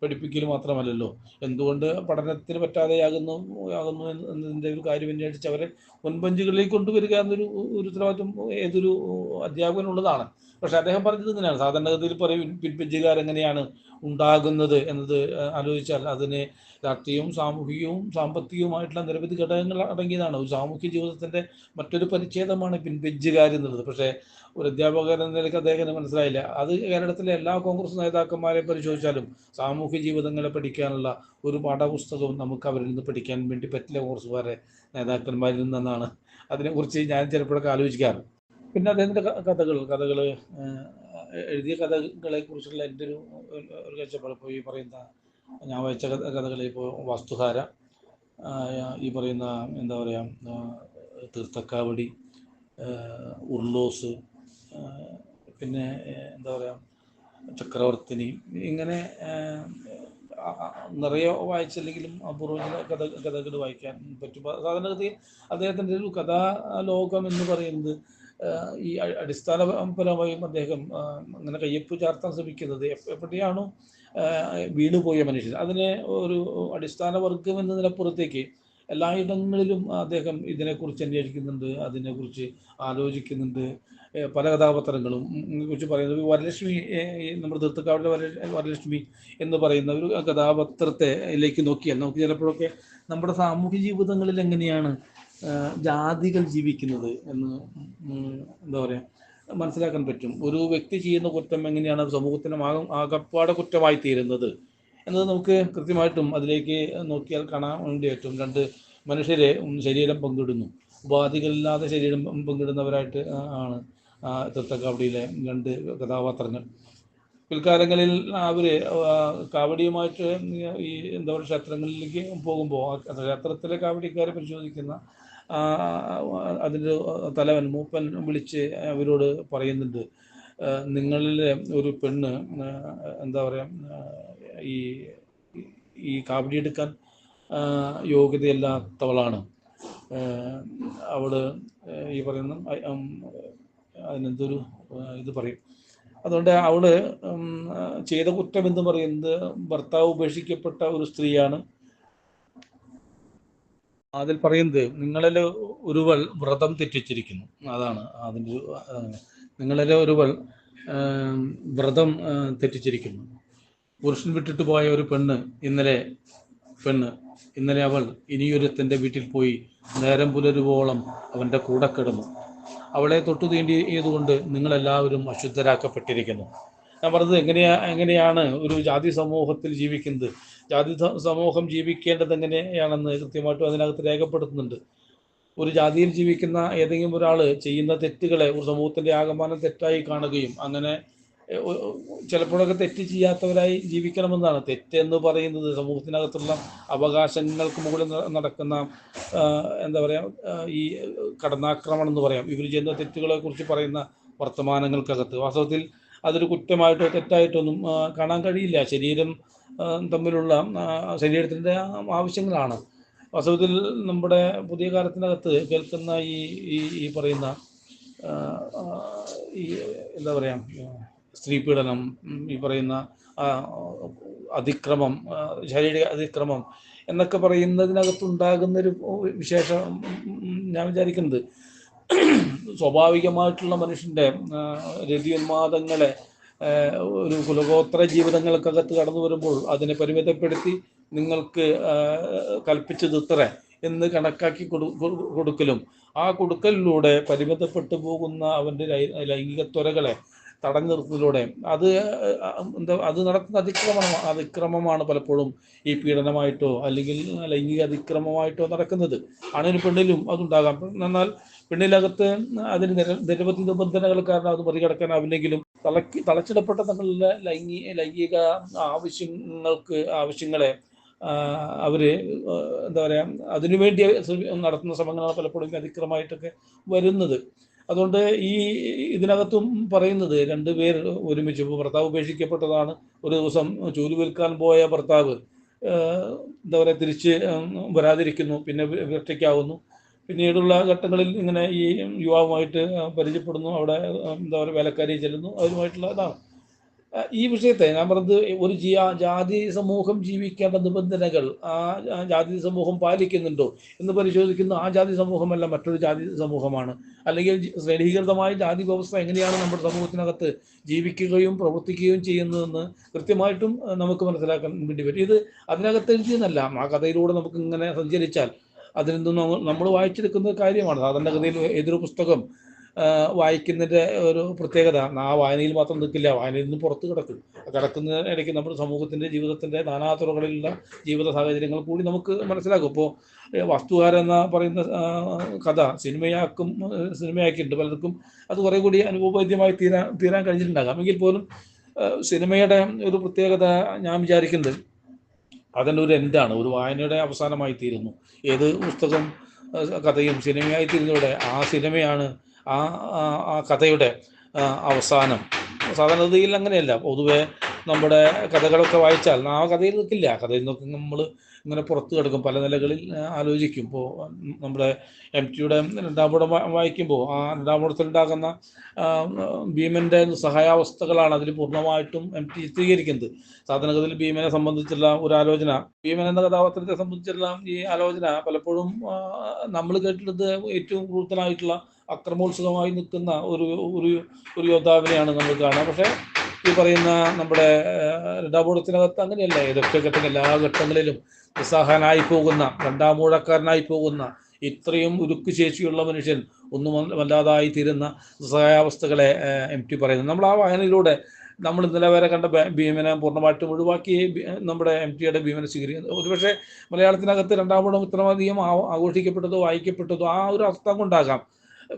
പഠിപ്പിക്കൽ മാത്രമല്ലല്ലോ. എന്തുകൊണ്ട് പഠനത്തിന് പറ്റാതെയാകുന്നു എന്നതിൻ്റെ ഒരു കാര്യം അന്വേഷിച്ച് അവരെ മുൻബെഞ്ചുകളിലേക്ക് കൊണ്ടുവരിക എന്നൊരു ഉത്തരവാദിത്വം ഏതൊരു അധ്യാപകനുള്ളതാണ്. പക്ഷെ അദ്ദേഹം പറഞ്ഞത് ഇങ്ങനെയാണ്, സാധാരണഗതിയിൽ പറയും പിൻബെഞ്ചുകാരെങ്ങനെയാണ് ഉണ്ടാകുന്നത് എന്നത് ആലോചിച്ചാൽ അതിന് രാഷ്ട്രീയവും സാമൂഹികവും സാമ്പത്തികവുമായിട്ടുള്ള നിരവധി ഘടകങ്ങൾ അടങ്ങിയതാണ്. ഒരു സാമൂഹ്യ ജീവിതത്തിൻ്റെ മറ്റൊരു പരിച്ഛേദമാണ് പിൻബെഞ്ചുകാരെന്നുള്ളത്. പക്ഷേ ഒരു അധ്യാപകൻ എന്ന നിലയ്ക്ക് അദ്ദേഹത്തിന് മനസ്സിലായില്ല. അത് കേരളത്തിലെ എല്ലാ കോൺഗ്രസ് നേതാക്കന്മാരെ പരിശോധിച്ചാലും സാമൂഹ്യ ജീവിതങ്ങളെ പഠിക്കാനുള്ള ഒരു പാഠപുസ്തകവും നമുക്ക് അവരിൽ നിന്ന് പഠിക്കാൻ വേണ്ടി പറ്റില്ല കോൺഗ്രസ്സുകാരെ നേതാക്കന്മാരിൽ നിന്നാണ്. അതിനെക്കുറിച്ച് ഞാൻ ചിലപ്പോഴൊക്കെ ആലോചിക്കാറ്. പിന്നെ അദ്ദേഹത്തിൻ്റെ കഥകൾ എഴുതിയ കഥകളെ കുറിച്ചുള്ള എൻ്റെ ഒരു കാഴ്ചപ്പാട് ഇപ്പോൾ ഈ പറയുന്ന ഞാൻ വായിച്ച കഥകൾ ഇപ്പോൾ വസ്തുധാര, ഈ പറയുന്ന എന്താ പറയുക തീർത്ഥക്കാവടി, ഉർലോസ്, പിന്നെ എന്താ പറയുക ചക്രവർത്തിനി, ഇങ്ങനെ നിറയെ വായിച്ചില്ലെങ്കിലും അപൂർവ കഥകൾ വായിക്കാൻ പറ്റും. സാധാരണഗതി അദ്ദേഹത്തിൻ്റെ ഒരു കഥാലോകം എന്ന് പറയുന്നത് ഈ അടിസ്ഥാനപരമായും അദ്ദേഹം അങ്ങനെ കയ്യൊപ്പ് ചാർത്താൻ ശ്രമിക്കുന്നത് എവിടെയാണോ വീണുപോയ മനുഷ്യൻ അതിനെ ഒരു അടിസ്ഥാന വർഗം എന്നതിനപ്പുറത്തേക്ക് എല്ലായിടങ്ങളിലും അദ്ദേഹം ഇതിനെക്കുറിച്ച് അന്വേഷിക്കുന്നുണ്ട്, അതിനെക്കുറിച്ച് ആലോചിക്കുന്നുണ്ട്. പല കഥാപാത്രങ്ങളും കുറിച്ച് പറയുന്നത് വരലക്ഷ്മി, നമ്മുടെ തീർത്ഥക്കാവിലെ വരലക്ഷ്മി എന്ന് പറയുന്ന ഒരു കഥാപാത്രത്തിലേക്ക് നോക്കിയാൽ നമുക്ക് ചിലപ്പോഴൊക്കെ നമ്മുടെ സാമൂഹ്യ ജീവിതങ്ങളിൽ എങ്ങനെയാണ് ജാതികൾ ജീവിക്കുന്നത് എന്ന് എന്താ പറയുക മനസ്സിലാക്കാൻ പറ്റും. ഒരു വ്യക്തി ചെയ്യുന്ന കുറ്റം എങ്ങനെയാണ് സമൂഹത്തിന് ആകപ്പാടെ കുറ്റമായി തീരുന്നത് എന്നത് നമുക്ക് കൃത്യമായിട്ടും അതിലേക്ക് നോക്കിയാൽ കാണാൻ വേണ്ടി പറ്റും. രണ്ട് മനുഷ്യരെ ശരീരം പങ്കിടുന്നു, ഉപാധികളില്ലാതെ ശരീരം പങ്കിടുന്നവരായിട്ട് ആണ് തീർത്ഥക്കാവടിയിലെ രണ്ട് കഥാപാത്രങ്ങൾ. പിൽക്കാലങ്ങളിൽ അവർ കാവടിയുമായിട്ട് ഈ എന്താ പറയുക ക്ഷേത്രങ്ങളിലേക്ക് പോകുമ്പോൾ ക്ഷേത്രത്തിലെ കാവടിക്കാരെ പരിശോധിക്കുന്ന അതിൻ്റെ തലവൻ മൂപ്പൻ വിളിച്ച് അവരോട് പറയുന്നുണ്ട്, നിങ്ങളിലെ ഒരു പെണ്ണ് എന്താ പറയുക ഈ കാവടി എടുക്കാൻ യോഗ്യതയില്ലാത്തവളാണ്. അവള് ഈ പറയുന്ന അതിനെന്തൊരു ഇത് പറയും. അതുകൊണ്ട് അവള് ചെയ്ത കുറ്റം എന്ന് പറയുന്നത് ഭർത്താവ് ഉപേക്ഷിക്കപ്പെട്ട ഒരു സ്ത്രീയാണ്. അതിൽ പറയുന്നത് നിങ്ങളിലെ ഒരുവൾ വ്രതം തെറ്റിച്ചിരിക്കുന്നു, അതാണ് അതിൻ്റെ നിങ്ങളിലെ ഒരുവൾ വ്രതം തെറ്റിച്ചിരിക്കുന്നു. പുരുഷൻ വിട്ടിട്ട് പോയ ഒരു പെണ്ണ് ഇന്നലെ അവൾ ഇനിയൊരുത്തൻ്റെ വീട്ടിൽ പോയി നേരം പുലരുവോളം അവൻ്റെ കൂടെ കിടന്നു. അവളെ തൊട്ടു തീണ്ടിയതുകൊണ്ട് നിങ്ങളെല്ലാവരും അശുദ്ധരാക്കപ്പെട്ടിരിക്കുന്നു. ഞാൻ പറഞ്ഞത് എങ്ങനെയാണ് ഒരു ജാതി സമൂഹത്തിൽ ജീവിക്കുന്നത്, ജാതി സമൂഹം ജീവിക്കേണ്ടത് എങ്ങനെയാണെന്ന് കൃത്യമായിട്ടും അതിനകത്ത് രേഖപ്പെടുത്തുന്നുണ്ട്. ഒരു ജാതിയിൽ ജീവിക്കുന്ന ഏതെങ്കിലും ഒരാൾ ചെയ്യുന്ന തെറ്റുകളെ ഒരു സമൂഹത്തിൻ്റെ ആകമാനം തെറ്റായി കാണുകയും അങ്ങനെ ചിലപ്പോഴൊക്കെ തെറ്റ് ചെയ്യാത്തവരായി ജീവിക്കണമെന്നാണ്. തെറ്റെന്ന് പറയുന്നത് സമൂഹത്തിനകത്തുള്ള അവകാശങ്ങൾക്ക് മുകളിൽ നടക്കുന്ന എന്താ പറയുക ഈ കടന്നാക്രമണം എന്ന് പറയാം. ഇവർ ചെയ്യുന്ന തെറ്റുകളെ കുറിച്ച് പറയുന്ന വർത്തമാനങ്ങൾക്കകത്ത് വാസ്തവത്തിൽ അതൊരു കുറ്റമായിട്ടോ തെറ്റായിട്ടൊന്നും കാണാൻ കഴിയില്ല. ശരീരം തമ്മിലുള്ള ശരീരത്തിൻ്റെ ആവശ്യങ്ങളാണ്. വാസ്തവത്തിൽ നമ്മുടെ പുതിയ കാലത്തിനകത്ത് കേൾക്കുന്ന ഈ പറയുന്ന ഈ എന്താ പറയുക സ്ത്രീപീഡനം, ഈ പറയുന്ന അതിക്രമം, ശാരീരിക അതിക്രമം എന്നൊക്കെ പറയുന്നതിനകത്തുണ്ടാകുന്നൊരു വിശേഷം ഞാൻ വിചാരിക്കുന്നത് സ്വാഭാവികമായിട്ടുള്ള മനുഷ്യൻ്റെ രതിയുന്മാദങ്ങളെ ഒരു കുലഗോത്ര ജീവിതങ്ങൾക്കകത്ത് കടന്നു വരുമ്പോൾ അതിനെ പരിമിതപ്പെടുത്തി നിങ്ങൾക്ക് കൽപ്പിച്ചത് ഇത്ര എന്ന് കണക്കാക്കി കൊടുക്കലും ആ കൊടുക്കലിലൂടെ പരിമിതപ്പെട്ടു പോകുന്ന അവൻ്റെ ലൈംഗിക ത്വരകളെ തടഞ്ഞു നിർത്തുന്നതിലൂടെ അത് നടത്തുന്ന അതിക്രമമാണ് പലപ്പോഴും ഈ പീഡനമായിട്ടോ അല്ലെങ്കിൽ ലൈംഗിക അതിക്രമമായിട്ടോ നടക്കുന്നത്. ആണിനും പെണ്ണിലും അതുണ്ടാകാം. എന്നാൽ പെണ്ണിനകത്ത് അതിന് നിരവധി നിബന്ധനകൾ കാരണം അത് മറികടക്കാനാവില്ലെങ്കിലും തളച്ചിടപ്പെട്ട തങ്ങളുടെ ലൈംഗിക ആവശ്യങ്ങളെ അവര് എന്താ പറയുക അതിനുവേണ്ടി നടത്തുന്ന ശ്രമങ്ങളാണ് പലപ്പോഴും അതിക്രമമായിട്ടൊക്കെ വരുന്നത്. അതുകൊണ്ട് ഇതിനകത്തും പറയുന്നത് രണ്ടുപേർ ഒരുമിച്ച് ഭർത്താവ് ഉപേക്ഷിക്കപ്പെട്ടതാണ്. ഒരു ദിവസം ജോലി വിൽക്കാൻ പോയ ഭർത്താവ് എന്താ പറയുക തിരിച്ച് വരാതിരിക്കുന്നു, പിന്നെ ഒറ്റയ്ക്കാവുന്നു. പിന്നീടുള്ള ഘട്ടങ്ങളിൽ ഇങ്ങനെ ഈ യുവാവുമായിട്ട് പരിചയപ്പെടുന്നു, അവിടെ എന്താ പറയുക വേലക്കാരി ചെല്ലുന്നു, അവരുമായിട്ടുള്ള ഇതാണ് ഈ വിഷയത്തെ ഞാൻ പറഞ്ഞത്. ഒരു ജാതി സമൂഹം ജീവിക്കേണ്ട നിബന്ധനകൾ ആ ജാതി സമൂഹം പാലിക്കുന്നുണ്ടോ എന്ന് പരിശോധിക്കുന്ന ആ ജാതി സമൂഹമല്ല മറ്റൊരു ജാതി സമൂഹമാണ്. അല്ലെങ്കിൽ ശ്രേണീകൃതമായ ജാതി വ്യവസ്ഥ എങ്ങനെയാണ് നമ്മുടെ സമൂഹത്തിനകത്ത് ജീവിക്കുകയും പ്രവർത്തിക്കുകയും ചെയ്യുന്നതെന്ന് കൃത്യമായിട്ടും നമുക്ക് മനസ്സിലാക്കാൻ വേണ്ടി പറ്റും. ഇത് അതിനകത്ത് എഴുതിയെന്നല്ല, ആ കഥയിലൂടെ നമുക്ക് ഇങ്ങനെ സഞ്ചരിച്ചാൽ അതിൽ നിന്ന് നമ്മൾ വായിച്ചെടുക്കുന്ന കാര്യമാണ്. സാധാരണഗതിയിൽ ഏതൊരു പുസ്തകം വായിക്കുന്നതിൻ്റെ ഒരു പ്രത്യേകത ആ വായനയിൽ മാത്രം നിൽക്കില്ല, വായനയിൽ നിന്ന് പുറത്ത് കിടക്കുന്ന ഇടയ്ക്ക് നമ്മുടെ സമൂഹത്തിൻ്റെ ജീവിതത്തിൻ്റെ നാനാതുറകളിലുള്ള ജീവിത സാഹചര്യങ്ങൾ കൂടി നമുക്ക് മനസ്സിലാക്കും. ഇപ്പോൾ വസ്തുകാരൻ എന്ന പറയുന്ന കഥ സിനിമയാക്കിയിട്ടുണ്ട്. പലർക്കും അത് കുറേ കൂടി അനുഭവവേദ്യമായി തീരാൻ കഴിഞ്ഞിട്ടുണ്ടാകാം. എങ്കിൽ പോലും സിനിമയുടെ ഒരു പ്രത്യേകത ഞാൻ വിചാരിക്കുന്നത് അതിൻ്റെ ഒരു എൻഡാണ്, ഒരു വായനയുടെ അവസാനമായി തീരുന്നു. ഏത് പുസ്തകം കഥയും സിനിമയായി തീരുന്നതോടെ ആ സിനിമയാണ് ആ കഥയുടെ അവസാനം. സാധാരണഗതിയിൽ അങ്ങനെയല്ല. പൊതുവെ നമ്മുടെ കഥകളൊക്കെ വായിച്ചാൽ ആ കഥയിൽ നിൽക്കില്ല. കഥയിൽ നോക്കി നമ്മൾ ഇങ്ങനെ പുറത്ത് കിടക്കും, പല നിലകളിൽ ആലോചിക്കും. ഇപ്പോൾ നമ്മുടെ എം ടിയുടെ രണ്ടാം പടം വായിക്കുമ്പോൾ ആ രണ്ടാം പടത്തിലുണ്ടാകുന്ന ഭീമൻ്റെ സഹായാവസ്ഥകളാണ് അതിൽ പൂർണ്ണമായിട്ടും എം ടി ചിത്രീകരിക്കുന്നത്. സാധാരണഗതിയിൽ ഭീമനെ സംബന്ധിച്ചുള്ള ഒരു ആലോചന, ഭീമൻ എന്ന കഥാപാത്രത്തെ സംബന്ധിച്ചുള്ള ഈ ആലോചന പലപ്പോഴും നമ്മൾ കേട്ടിട്ടുള്ളത് ഏറ്റവും ക്രൂരനായിട്ടുള്ള അക്രമോത്സുകമായി നിൽക്കുന്ന ഒരു ഒരു ഒരു യോദ്ധാവിനെയാണ് നമ്മൾ കാണുക. പക്ഷേ ഈ പറയുന്ന നമ്മുടെ രണ്ടാമൂഴത്തിനകത്ത് അങ്ങനെയല്ല. ഏതൊക്കെ ഘട്ടങ്ങൾ, എല്ലാ ഘട്ടങ്ങളിലും നിസ്സഹായനായി പോകുന്ന, രണ്ടാമൂഴക്കാരനായി പോകുന്ന, ഇത്രയും ഉരുക്ക് ശേഷിയുള്ള മനുഷ്യൻ ഒന്നും വല്ലാതായി തീരുന്ന സഹായാവസ്ഥകളെ എം ടി പറയുന്നത്. നമ്മൾ ആ വായനയിലൂടെ നമ്മൾ ഇന്നലെ വരെ കണ്ട ഭീമനെ പൂർണ്ണമായിട്ടും ഒഴിവാക്കി നമ്മുടെ എം ടിയുടെ ഭീമനെ സ്വീകരിക്കുന്നത്. ഒരുപക്ഷെ മലയാളത്തിനകത്ത് രണ്ടാമൂഴം ഇത്രമധികം ആഘോഷിക്കപ്പെട്ടതോ വായിക്കപ്പെട്ടതോ ആ ഒരു അർത്ഥം കൊണ്ടാകാം.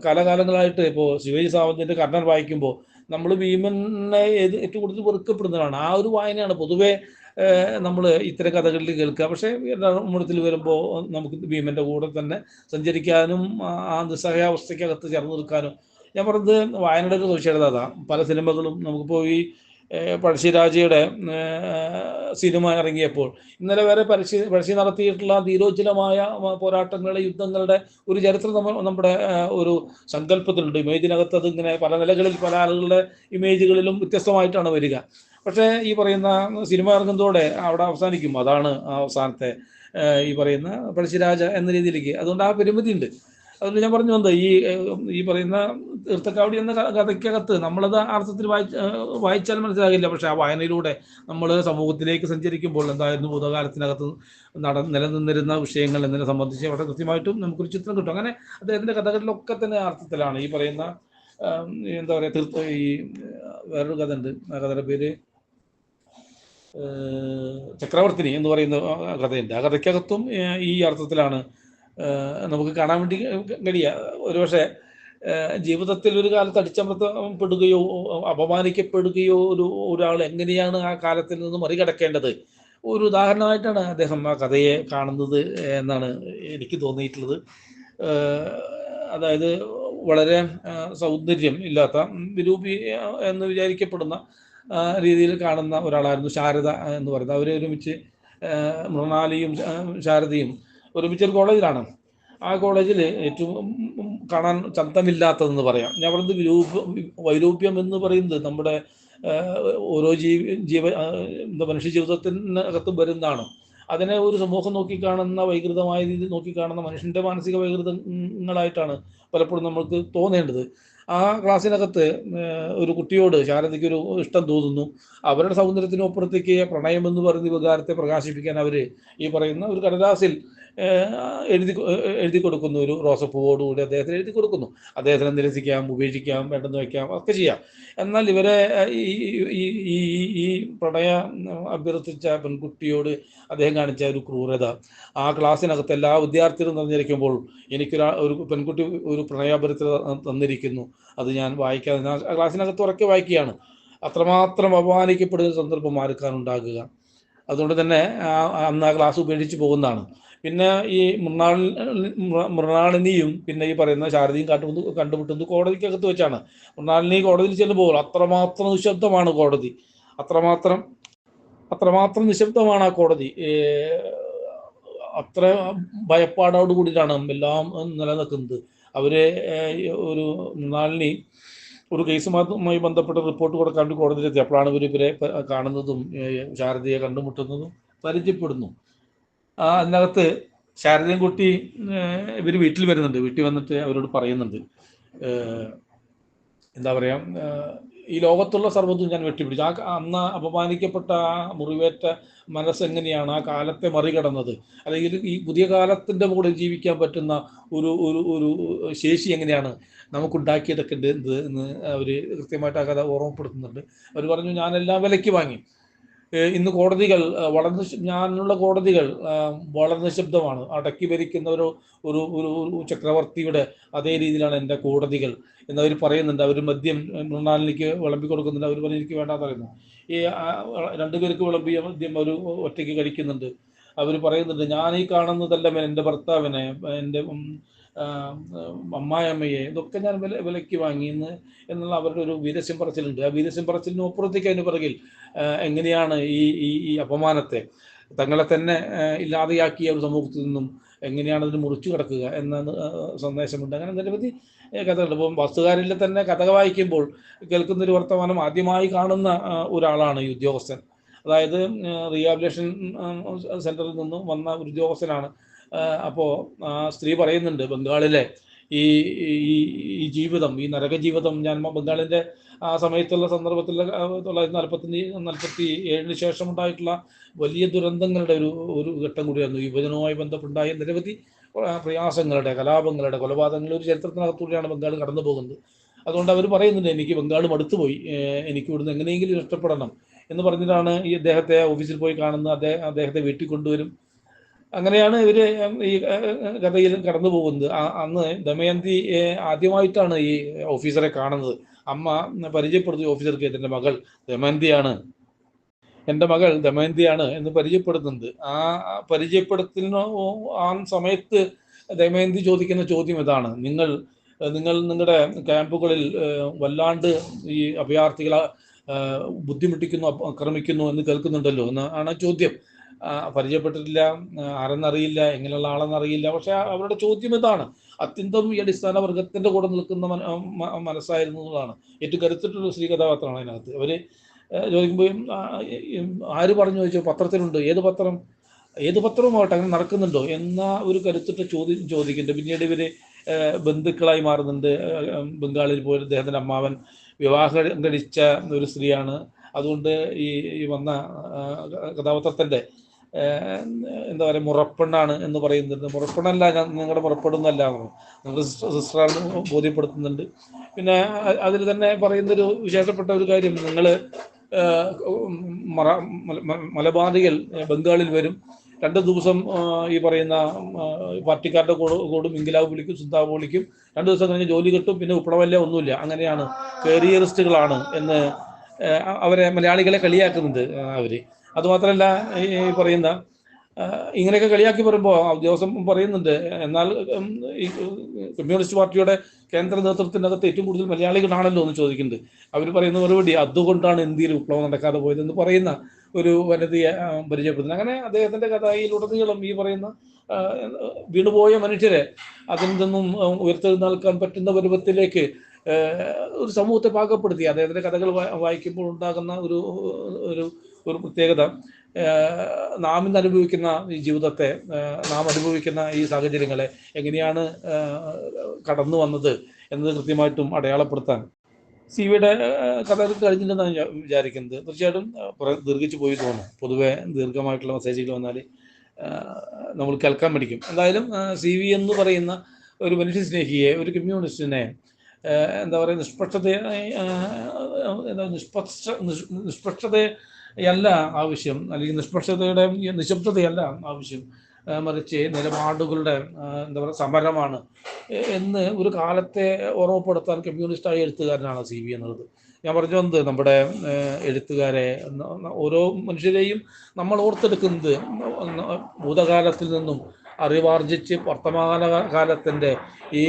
കാലകാലങ്ങളായിട്ട് ഇപ്പോൾ ശിവജി സാവന്തിൻ്റെ കർണൻ വായിക്കുമ്പോൾ നമ്മൾ ഭീമനെ ഏറ്റവും കൂടുതൽ വെറുക്കപ്പെടുന്നതാണ്. ആ ഒരു വായനയാണ് പൊതുവെ നമ്മൾ ഇത്തരം കഥകളിൽ കേൾക്കുക. പക്ഷേ രണ്ടാമൂഴത്തിൽ വരുമ്പോൾ നമുക്ക് ഭീമൻ്റെ കൂടെ തന്നെ സഞ്ചരിക്കാനും ആ നിസ്സഹായാവസ്ഥയ്ക്കകത്ത് ചേർന്ന് നിൽക്കാനും, ഞാൻ പറഞ്ഞത് വായനയുടെ ഒരു സവിശേഷത അതാണ്. പല സിനിമകളും നമുക്കിപ്പോൾ ഈ പഴശ്ശിരാജയുടെ സിനിമ ഇറങ്ങിയപ്പോൾ ഇന്നലെ വരെ പഴശ്ശി നടത്തിയിട്ടുള്ള ധീരോജ്വലമായ പോരാട്ടങ്ങളുടെ, യുദ്ധങ്ങളുടെ ഒരു ചരിത്രം നമ്മുടെ ഒരു സങ്കല്പത്തിലുണ്ട്. ഇമേജിനകത്ത് അതിങ്ങനെ പല നിലകളിൽ പല ആളുകളുടെ ഇമേജുകളിലും വ്യത്യസ്തമായിട്ടാണ് വരിക. പക്ഷേ ഈ പറയുന്ന സിനിമ ഇറങ്ങുന്നതോടെ അവിടെ അവസാനിക്കും. അതാണ് അവസാനത്തെ ഈ പറയുന്ന പഴശ്ശിരാജ എന്ന രീതിയിലേക്ക്. അതുകൊണ്ട് ആ പരിമിതി ഉണ്ട്. അതുകൊണ്ട് ഞാൻ പറഞ്ഞു വന്നത് ഈ പറയുന്ന തീർത്ഥക്കാവടി എന്ന കഥയ്ക്കകത്ത് നമ്മളത് അർത്ഥത്തിൽ വായിച്ചാൽ മനസ്സിലാകില്ല. പക്ഷെ ആ വായനയിലൂടെ നമ്മൾ സമൂഹത്തിലേക്ക് സഞ്ചരിക്കുമ്പോൾ എന്തായിരുന്നു ഭൂതകാലത്തിനകത്ത് നിലനിന്നിരുന്ന വിഷയങ്ങൾ എന്നതിനെ സംബന്ധിച്ച് വളരെ കൃത്യമായിട്ടും നമുക്കൊരു ചിത്രം കിട്ടും. അങ്ങനെ അദ്ദേഹത്തിൻ്റെ കഥകളിലൊക്കെ തന്നെ അർത്ഥത്തിലാണ് ഈ പറയുന്ന എന്താ പറയുക, ഈ വേറൊരു കഥ ഉണ്ട്. ആ കഥയുടെ പേര് ചക്രവർത്തിനി എന്ന് പറയുന്ന കഥയുണ്ട്. ആ കഥയ്ക്കകത്തും ഈ അർത്ഥത്തിലാണ് നമുക്ക് കാണാൻ വേണ്ടി കഴിയുക. ഒരുപക്ഷെ ജീവിതത്തിൽ ഒരു കാലത്ത് അടിച്ചമർത്തപ്പെടുകയോ അപമാനിക്കപ്പെടുകയോ ഒരാൾ എങ്ങനെയാണ് ആ കാലത്തിൽ നിന്ന് മറികടക്കേണ്ടത്, ഒരു ഉദാഹരണമായിട്ടാണ് അദ്ദേഹം ആ കഥയെ കാണുന്നത് എന്നാണ് എനിക്ക് തോന്നിയിട്ടുള്ളത്. അതായത് വളരെ സൗന്ദര്യം ഇല്ലാത്ത, വിരൂപി എന്ന് വിചാരിക്കപ്പെടുന്ന രീതിയിൽ കാണുന്ന ഒരാളായിരുന്നു ശാരദ എന്ന് പറയുന്നത്. അവർ ഒരുമിച്ച് മൃണാലിയും ശാരദയും ഒരുമിച്ചൊരു കോളേജിലാണ്. ആ കോളേജിൽ ഏറ്റവും കാണാൻ ചന്തമില്ലാത്തതെന്ന് പറയാം. ഞാൻ പറയുന്നത് വൈരൂപ്യം എന്ന് പറയുന്നത് നമ്മുടെ ഓരോ മനുഷ്യ ജീവിതത്തിനകത്തും വരുന്നതാണ്. അതിനെ ഒരു സമൂഹം നോക്കിക്കാണുന്ന, വൈകൃതമായ രീതിയിൽ നോക്കിക്കാണുന്ന മനുഷ്യൻ്റെ മാനസിക വൈകൃതങ്ങളായിട്ടാണ് പലപ്പോഴും നമ്മൾക്ക് തോന്നേണ്ടത്. ആ ക്ലാസ്സിനകത്ത് ഒരു കുട്ടിയോട് ശാരദയ്ക്കൊരു ഇഷ്ടം തോന്നുന്നു. അവരുടെ സൗന്ദര്യത്തിനപ്പുറത്തേക്ക് പ്രണയം എന്ന് പറയുന്ന വികാരത്തെ പ്രകാശിപ്പിക്കാൻ അവർ ഈ പറയുന്ന ഒരു കടലാസിൽ എഴുതി കൊടുക്കുന്നു. ഒരു റോസപ്പൂവോടുകൂടി അദ്ദേഹത്തിന് എഴുതി കൊടുക്കുന്നു. അദ്ദേഹത്തിനെ നിരസിക്കാം, ഉപേക്ഷിക്കാം, വേണ്ടെന്ന് വയ്ക്കാം, ഒക്കെ ചെയ്യാം. എന്നാൽ ഇവരെ ഈ പ്രണയ അഭ്യർത്ഥിച്ച പെൺകുട്ടിയോട് അദ്ദേഹം കാണിച്ച ഒരു ക്രൂരത, ആ ക്ലാസ്സിനകത്ത് എല്ലാ വിദ്യാർത്ഥികളും നിറഞ്ഞിരിക്കുമ്പോൾ ഒരു പെൺകുട്ടി ഒരു പ്രണയാഭ്യർത്ഥന തന്നിരിക്കുന്നു, അത് ഞാൻ വായിക്കാതെ ആ ക്ലാസ്സിനകത്ത് ഉറക്കെ വായിക്കുകയാണ്. അത്രമാത്രം അപമാനിക്കപ്പെടുന്ന സന്ദർഭം ആർക്കാനുണ്ടാകുക. അതുകൊണ്ട് തന്നെ അന്ന് ആ ക്ലാസ് ഉപേക്ഷിച്ച് പോകുന്നതാണ്. പിന്നെ ഈ മൃണാളിനിയും പിന്നെ ഈ പറയുന്ന ശാരദയും കണ്ടുമുട്ടുന്നത് കോടതിക്കകത്ത് വെച്ചാണ്. മൃണാളിനി കോടതിയിൽ ചെല്ലുമ്പോൾ അത്രമാത്രം നിശബ്ദമാണ് കോടതി, അത്രമാത്രം നിശബ്ദമാണ് ആ കോടതി. അത്ര ഭയപ്പാടോട് കൂടിയിട്ടാണ് എല്ലാം നിലനിൽക്കുന്നത്. അവര് ഒരു മൃണാളിനി ഒരു കേസുമായി ബന്ധപ്പെട്ട റിപ്പോർട്ട് കൊടുക്കാൻ വേണ്ടി കോടതിയിലെത്തി. അപ്പോഴാണ് ഇവരെ കാണുന്നതും ശാരദയെ കണ്ടുമുട്ടുന്നതും പരിചയപ്പെടുന്നു. അതിനകത്ത് ശാരദയും കുട്ടി ഇവർ വീട്ടിൽ വരുന്നുണ്ട്. വീട്ടിൽ വന്നിട്ട് അവരോട് പറയുന്നുണ്ട്, എന്താ പറയുക, ഈ ലോകത്തുള്ള സർവ്വതും ഞാൻ വെട്ടിപ്പിടിച്ചു. അന്ന് അപമാനിക്കപ്പെട്ട ആ മുറിവേറ്റ മനസ്സെങ്ങനെയാണ് ആ കാലത്തെ മറികടന്നത്, അല്ലെങ്കിൽ ഈ പുതിയ കാലത്തിൻ്റെ മുകളിൽ ജീവിക്കാൻ പറ്റുന്ന ഒരു ഒരു ഒരു ശേഷി എങ്ങനെയാണ് നമുക്കുണ്ടാക്കിയതൊക്കെ ഉണ്ട് എന്ന് അവർ കൃത്യമായിട്ട് ആ കഥ ഓർമ്മപ്പെടുത്തുന്നുണ്ട്. അവർ പറഞ്ഞു, ഞാനെല്ലാം വിലയ്ക്ക് വാങ്ങി. ഇന്ന് കോടതികൾ ഞാനുള്ള കോടതികൾ വളരെ നിശബ്ദമാണ്. അടക്കി ഭരിക്കുന്ന ഒരു ചക്രവർത്തിയുടെ അതേ രീതിയിലാണ് എൻ്റെ കോടതികൾ എന്നവർ പറയുന്നുണ്ട്. അവർ മദ്യം മൃണാലിനിക്ക് വിളമ്പി കൊടുക്കുന്നുണ്ട്. അവർ പറഞ്ഞ് എനിക്ക് വേണ്ടാന്ന് പറയുന്നു. ഈ രണ്ടുപേർക്ക് വിളമ്പിയ മദ്യം അവർ ഒറ്റയ്ക്ക് കഴിക്കുന്നുണ്ട്. അവർ പറയുന്നുണ്ട്, ഞാൻ ഈ കാണുന്നതല്ല എൻ്റെ ഭർത്താവിനെ, എൻ്റെ അമ്മായിയമ്മയെ, ഇതൊക്കെ ഞാൻ വിലയ്ക്ക് വാങ്ങിയെന്ന് എന്നുള്ള അവരുടെ ഒരു വീരസ്യം പറച്ചിലുണ്ട്. ആ വീരസ്യം പറച്ചിലിന് അപ്പുറത്തേക്ക് അതിന് പിറകിൽ എങ്ങനെയാണ് ഈ അപമാനത്തെ, തങ്ങളെ തന്നെ ഇല്ലാതെയാക്കിയ ഒരു സമൂഹത്തിൽ നിന്നും എങ്ങനെയാണ് അതിന് മുറിച്ചു കിടക്കുക എന്ന സന്ദേശമുണ്ട്. അങ്ങനെ നിരവധി കഥകളുണ്ട്. ഇപ്പം വസ്തുകാരിൽ തന്നെ കഥ വായിക്കുമ്പോൾ കേൾക്കുന്നൊരു വർത്തമാനം, ആദ്യമായി കാണുന്ന ഒരാളാണ് ഈ ഉദ്യോഗസ്ഥൻ. അതായത് റീഹാബിലിറ്റേഷൻ സെൻറ്ററിൽ നിന്നും വന്ന ഒരു ഉദ്യോഗസ്ഥനാണ്. അപ്പോൾ സ്ത്രീ പറയുന്നുണ്ട്, ബംഗാളിലെ ഈ ഈ ജീവിതം, ഈ നരക ജീവിതം, ഞാൻ ബംഗാളിൻ്റെ ആ സമയത്തുള്ള സന്ദർഭത്തിൽ 1947 ശേഷം ഉണ്ടായിട്ടുള്ള വലിയ ദുരന്തങ്ങളുടെ ഒരു ഘട്ടം കൂടിയായിരുന്നു. വിഭജനവുമായി ബന്ധപ്പെട്ടുണ്ടായ നിരവധി പ്രയാസങ്ങളുടെ, കലാപങ്ങളുടെ, കൊലപാതകങ്ങളുടെ ഒരു ചരിത്രത്തിനകത്തൂടെയാണ് ബംഗാൾ കടന്നു പോകുന്നത്. അതുകൊണ്ട് അവർ പറയുന്നുണ്ട്, എനിക്ക് ബംഗാൾ മടുത്തുപോയി, എനിക്ക് ഇവിടുന്ന് എങ്ങനെയെങ്കിലും ഇഷ്ടപ്പെടണം എന്ന് പറഞ്ഞിട്ടാണ് ഈ അദ്ദേഹത്തെ ഓഫീസിൽ പോയി കാണുന്നത്. അദ്ദേഹത്തെ വീട്ടിൽ കൊണ്ടുവരും. അങ്ങനെയാണ് ഇവർ ഈ കഥയിൽ കടന്നു പോകുന്നത്. അന്ന് ദമയന്തി ആദ്യമായിട്ടാണ് ഈ ഓഫീസറെ കാണുന്നത്. അമ്മ പരിചയപ്പെടുത്തി ഓഫീസർക്ക്, എൻ്റെ മകൾ ദമയന്തിയാണ്, എൻ്റെ മകൾ ദമയന്തിയാണ് എന്ന് പരിചയപ്പെടുത്തുന്നുണ്ട്. ആ പരിചയപ്പെടുത്തുന്ന ആ സമയത്ത് ദമയന്തി ചോദിക്കുന്ന ചോദ്യം ഇതാണ്: നിങ്ങൾ നിങ്ങളുടെ ക്യാമ്പുകളിൽ വല്ലാണ്ട് ഈ അഭയാർത്ഥികളെ ബുദ്ധിമുട്ടിക്കുന്നു, ആക്രമിക്കുന്നു എന്ന് കേൾക്കുന്നുണ്ടല്ലോ എന്നാണ് ചോദ്യം. പരിചയപ്പെട്ടിട്ടില്ല, ആരെന്നറിയില്ല, എങ്ങനെയുള്ള ആളെന്നറിയില്ല. പക്ഷെ അവരുടെ ചോദ്യം ഇതാണ്. അത്യന്തം ഈ അടിസ്ഥാന വർഗത്തിൻ്റെ കൂടെ നിൽക്കുന്ന മനസ്സായിരുന്നു എന്നതാണ്. ഏറ്റവും കരുത്തിട്ടുള്ള സ്ത്രീ കഥാപാത്രമാണ് അതിനകത്ത്. അവർ ചോദിക്കുമ്പോൾ ആര് പറഞ്ഞു ചോദിച്ചു, പത്രത്തിലുണ്ട്. ഏത് പത്രവുമാവട്ടെ, അങ്ങനെ നടക്കുന്നുണ്ടോ എന്ന ഒരു കരുത്തിട്ട ചോദ്യം ചോദിക്കുന്നുണ്ട്. പിന്നീട് ഇവർ ബന്ധുക്കളായി മാറുന്നുണ്ട്. ബംഗാളിൽ പോയി അദ്ദേഹത്തിൻ്റെ അമ്മാവൻ വിവാഹം കഴിച്ച ഒരു സ്ത്രീയാണ്. അതുകൊണ്ട് ഈ വന്ന കഥാപാത്രത്തിൻ്റെ എന്താ പറയുക, മുറപ്പെണ്ണാണ് എന്ന് പറയുന്നുണ്ട്. മുറപ്പെണ്ണല്ല, നിങ്ങളുടെ മുറപ്പെടുന്നല്ല, നിങ്ങളുടെ സിസ്റ്ററാണെന്ന് ബോധ്യപ്പെടുത്തുന്നുണ്ട്. പിന്നെ അതിൽ തന്നെ പറയുന്നൊരു വിശേഷപ്പെട്ട ഒരു കാര്യം, നിങ്ങൾ മലബാറികൾ ബംഗാളിൽ വരും, 2 ദിവസം ഈ പറയുന്ന പാർട്ടിക്കാരുടെ കൂടും, ഇൻകിലാബ് വിളിക്കും, സിന്താബ് വിളിക്കും, 2 ദിവസം കഴിഞ്ഞ് ജോലി കിട്ടും, പിന്നെ ഉപ്പളമല്ല, ഒന്നുമില്ല. അങ്ങനെയാണ്, കരിയറിസ്റ്റുകളാണ് എന്ന് അവരെ മലയാളികളെ കളിയാക്കുന്നുണ്ട് അവർ. അതുമാത്രമല്ല, ഈ പറയുന്ന ഇങ്ങനെയൊക്കെ കളിയാക്കി പറയുമ്പോൾ ഉദ്യോഗസ്ഥൻ പറയുന്നുണ്ട്, എന്നാൽ ഈ കമ്മ്യൂണിസ്റ്റ് പാർട്ടിയുടെ കേന്ദ്ര നേതൃത്വത്തിനകത്ത് ഏറ്റവും കൂടുതൽ മലയാളികളാണല്ലോ എന്ന് ചോദിക്കുന്നുണ്ട്. അവർ പറയുന്ന മറുപടി, അതുകൊണ്ടാണ് ഇന്ത്യയിൽ വിപ്ലവം നടക്കാതെ പോയതെന്ന് പറയുന്ന ഒരു വനിതയെ പരിചയപ്പെടുത്തുന്നത്. അങ്ങനെ അദ്ദേഹത്തിൻ്റെ കഥയിലുടനീളം ഈ പറയുന്ന വീണുപോയ മനുഷ്യരെ അതിൽ നിന്നും ഉയർത്തെഴുന്നേൽക്കാൻ പറ്റുന്ന പരുവത്തിലേക്ക് ഒരു സമൂഹത്തെ പാകപ്പെടുത്തി. അദ്ദേഹത്തിൻ്റെ കഥകൾ വായിക്കുമ്പോൾ ഉണ്ടാകുന്ന ഒരു പ്രത്യേകത, നാം ഇന്ന് അനുഭവിക്കുന്ന ഈ ജീവിതത്തെ, നാം അനുഭവിക്കുന്ന ഈ സാഹചര്യങ്ങളെ എങ്ങനെയാണ് കടന്നു വന്നത് എന്നത് കൃത്യമായിട്ടും അടയാളപ്പെടുത്താൻ സിവിയുടെ കഥ കഴിഞ്ഞില്ലെന്നാണ് ഞാൻ വിചാരിക്കുന്നത്. തീർച്ചയായിട്ടും ദീർഘിച്ചു പോയി തോന്നുന്നു. പൊതുവെ ദീർഘമായിട്ടുള്ള മെസ്സേജുകൾ വന്നാൽ നമ്മൾ കേൾക്കാൻ പഠിക്കും. എന്തായാലും CV എന്ന് പറയുന്ന ഒരു മനുഷ്യ സ്നേഹിയെ, ഒരു കമ്മ്യൂണിസ്റ്റിനെ, എന്താ പറയുക, നിഷ്പക്ഷതയല്ല ആവശ്യം, അല്ലെങ്കിൽ നിഷ്പക്ഷതയുടെ നിശബ്ദതയല്ല ആവശ്യം, മറിച്ച് നിലപാടുകളുടെ എന്താ പറയുക സമരമാണ് എന്ന് ഒരു കാലത്തെ ഓർമ്മപ്പെടുത്താൻ കമ്മ്യൂണിസ്റ്റായ എഴുത്തുകാരനാണ് CV എന്നുള്ളത്. ഞാൻ പറഞ്ഞു വന്നത്, നമ്മുടെ എഴുത്തുകാരെ, ഓരോ മനുഷ്യരെയും നമ്മൾ ഓർത്തെടുക്കുന്നത് ഭൂതകാലത്തിൽ നിന്നും അറിവാർജിച്ച് വർത്തമാന കാലത്തിൻ്റെ ഈ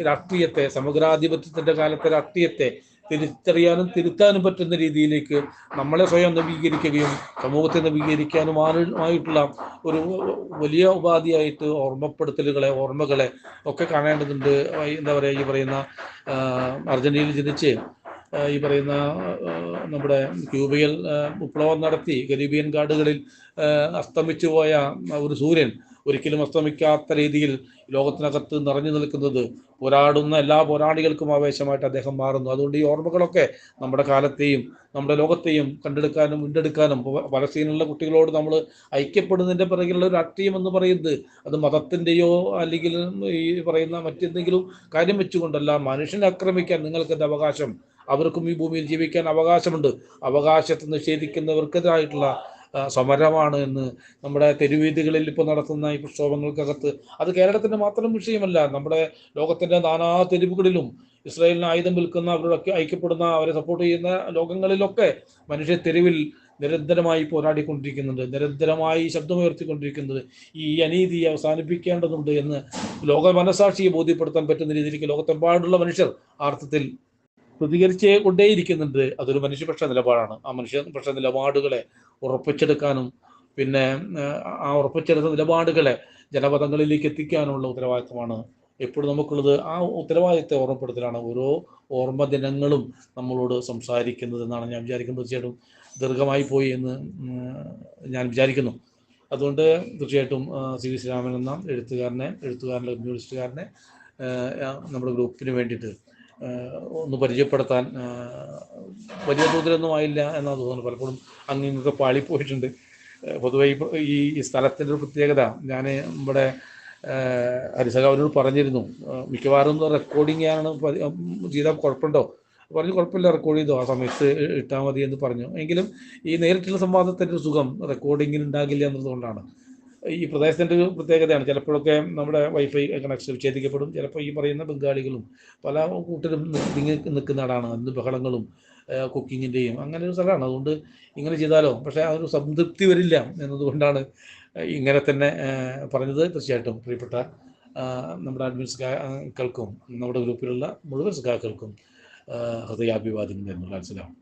രാഷ്ട്രീയത്തെ, സമഗ്രാധിപത്യത്തിൻ്റെ കാലത്തെ രാഷ്ട്രീയത്തെ തിരിച്ചറിയാനും തിരുത്താനും പറ്റുന്ന രീതിയിലേക്ക് നമ്മളെ സ്വയം നവീകരിക്കുകയും സമൂഹത്തെ നവീകരിക്കാനുമായിട്ടുള്ള ഒരു വലിയ ഉപാധിയായിട്ട് ഓർമ്മകളെ ഒക്കെ കാണേണ്ടതുണ്ട്. എന്താ പറയുക, ഈ പറയുന്ന അർജന്റീനയിൽ ജനിച്ച് ഈ പറയുന്ന നമ്മുടെ ക്യൂബയിൽ വിപ്ലവം നടത്തി കരീബിയൻ കാടുകളിൽ അസ്തമിച്ചു പോയ ഒരു സൂര്യൻ ഒരിക്കലും അസ്തമിക്കാത്ത രീതിയിൽ ലോകത്തിനകത്ത് നിറഞ്ഞു നിൽക്കുന്നത് പോരാടുന്ന എല്ലാ പോരാളികൾക്കും ആവേശമായിട്ട് അദ്ദേഹം മാറുന്നു. അതുകൊണ്ട് ഈ ഓർമ്മകളൊക്കെ നമ്മുടെ കാലത്തെയും നമ്മുടെ ലോകത്തെയും കണ്ടെടുക്കാനും വീണ്ടെടുക്കാനും, പലസ്തീനിലുള്ള കുട്ടികളോട് നമ്മൾ ഐക്യപ്പെടുന്നതിൻ്റെ പിറകിലുള്ള ഒരു രാഷ്ട്രീയം എന്ന് പറയുന്നത് അത് മതത്തിൻ്റെയോ അല്ലെങ്കിൽ ഈ പറയുന്ന മറ്റെന്തെങ്കിലും കാര്യം വെച്ചുകൊണ്ടല്ല. മനുഷ്യനെ ആക്രമിക്കാൻ നിങ്ങൾക്കെന്ത് അവകാശം? അവർക്കും ഈ ഭൂമിയിൽ ജീവിക്കാൻ അവകാശമുണ്ട്. അവകാശത്തെ നിഷേധിക്കുന്നവർക്കെതിരായിട്ടുള്ള സമരമാണ് എന്ന് നമ്മുടെ തെരുവീതികളിൽ ഇപ്പോൾ നടത്തുന്ന ഈ പ്രക്ഷോഭങ്ങൾക്കകത്ത്, അത് കേരളത്തിൻ്റെ മാത്രം വിഷയമല്ല, നമ്മുടെ ലോകത്തിൻ്റെ നാനാ തെരുവുകളിലും ഇസ്രായേലിന് ആയുധം വിൽക്കുന്ന, അവരോടൊക്കെ ഐക്യപ്പെടുന്ന, അവരെ സപ്പോർട്ട് ചെയ്യുന്ന ലോകങ്ങളിലൊക്കെ മനുഷ്യ തെരുവിൽ നിരന്തരമായി പോരാടിക്കൊണ്ടിരിക്കുന്നുണ്ട്, നിരന്തരമായി ശബ്ദമുയർത്തിക്കൊണ്ടിരിക്കുന്നത് ഈ അനീതിയെ അവസാനിപ്പിക്കേണ്ടതുണ്ട് എന്ന് ലോക മനസാക്ഷിയെ ബോധ്യപ്പെടുത്താൻ പറ്റുന്ന രീതിയിലേക്ക് ലോകത്തെമ്പാടുള്ള മനുഷ്യർ അർത്ഥത്തിൽ പ്രതികരിച്ചേ കൊണ്ടേയിരിക്കുന്നുണ്ട്. അതൊരു മനുഷ്യപക്ഷ നിലപാടാണ്. ആ മനുഷ്യപക്ഷ നിലപാടുകളെ ഉറപ്പിച്ചെടുക്കാനും പിന്നെ ആ ഉറപ്പിച്ചെടുത്ത നിലപാടുകളെ ജനപദങ്ങളിലേക്ക് എത്തിക്കാനുള്ള ഉത്തരവാദിത്തമാണ് എപ്പോഴും നമുക്കുള്ളത്. ആ ഉത്തരവാദിത്തത്തെ ഓർമ്മപ്പെടുത്തലാണ് ഓരോ ഓർമ്മ ദിനങ്ങളും നമ്മളോട് സംസാരിക്കുന്നത് എന്നാണ് ഞാൻ വിചാരിക്കുന്നത്. തീർച്ചയായിട്ടും ദീർഘമായി പോയി എന്ന് ഞാൻ വിചാരിക്കുന്നു. അതുകൊണ്ട് തീർച്ചയായിട്ടും സി വി ശ്രീരാമൻ എന്ന എഴുത്തുകാരനെ കമ്മ്യൂണിസ്റ്റുകാരനെ നമ്മുടെ ഗ്രൂപ്പിന് വേണ്ടിയിട്ട് ഒന്ന് പരിചയപ്പെടുത്താൻ വലിയ തോതിലൊന്നും ആയില്ല എന്നാണ് തോന്നുന്നത്. പലപ്പോഴും അങ്ങനെയൊക്കെ പാളിപ്പോയിട്ടുണ്ട്. പൊതുവെ ഈ സ്ഥലത്തിൻ്റെ ഒരു പ്രത്യേകത ഞാൻ ഇവിടെ ഹരിസഖാവിനോട് പറഞ്ഞിരുന്നു, മിക്കവാറും റെക്കോർഡിംഗ് ആണ് ചെയ്താൽ കുഴപ്പമുണ്ടോ പറഞ്ഞു. കുഴപ്പമില്ല, റെക്കോർഡ് ചെയ്തോ, ആ സമയത്ത് ഇട്ടാൽ മതി എന്ന് പറഞ്ഞു. എങ്കിലും ഈ നേരിട്ടുള്ള സംവാദത്തിൻ്റെ ഒരു സുഖം റെക്കോർഡിങ്ങിന് ഉണ്ടാകില്ല എന്നതുകൊണ്ടാണ്. ഈ പ്രദേശത്തിൻ്റെ ഒരു പ്രത്യേകതയാണ്. ചിലപ്പോഴൊക്കെ നമ്മുടെ വൈഫൈ കണക്ഷൻ വിച്ഛേദിക്കപ്പെടും. ചിലപ്പോൾ ഈ പറയുന്ന ബംഗാളികളും പല കൂട്ടരും നിൽക്കുന്ന നാടാണ്. അന്ന് ബഹളങ്ങളും കുക്കിങ്ങിൻ്റെയും അങ്ങനെ ഒരു സ്ഥലമാണ്. അതുകൊണ്ട് ഇങ്ങനെ ചെയ്താലോ, പക്ഷേ ആ ഒരു സംതൃപ്തി വരില്ല എന്നതുകൊണ്ടാണ് ഇങ്ങനെ തന്നെ പറഞ്ഞത്. തീർച്ചയായിട്ടും പ്രിയപ്പെട്ട നമ്മുടെ അഡ്മിൻ സഖാക്കൾക്കും നമ്മുടെ ഗ്രൂപ്പിലുള്ള മുഴുവൻ സഖാക്കൾക്കും ഹൃദയാഭിവാദ്യം എന്നുള്ള മനസ്സിലാവും.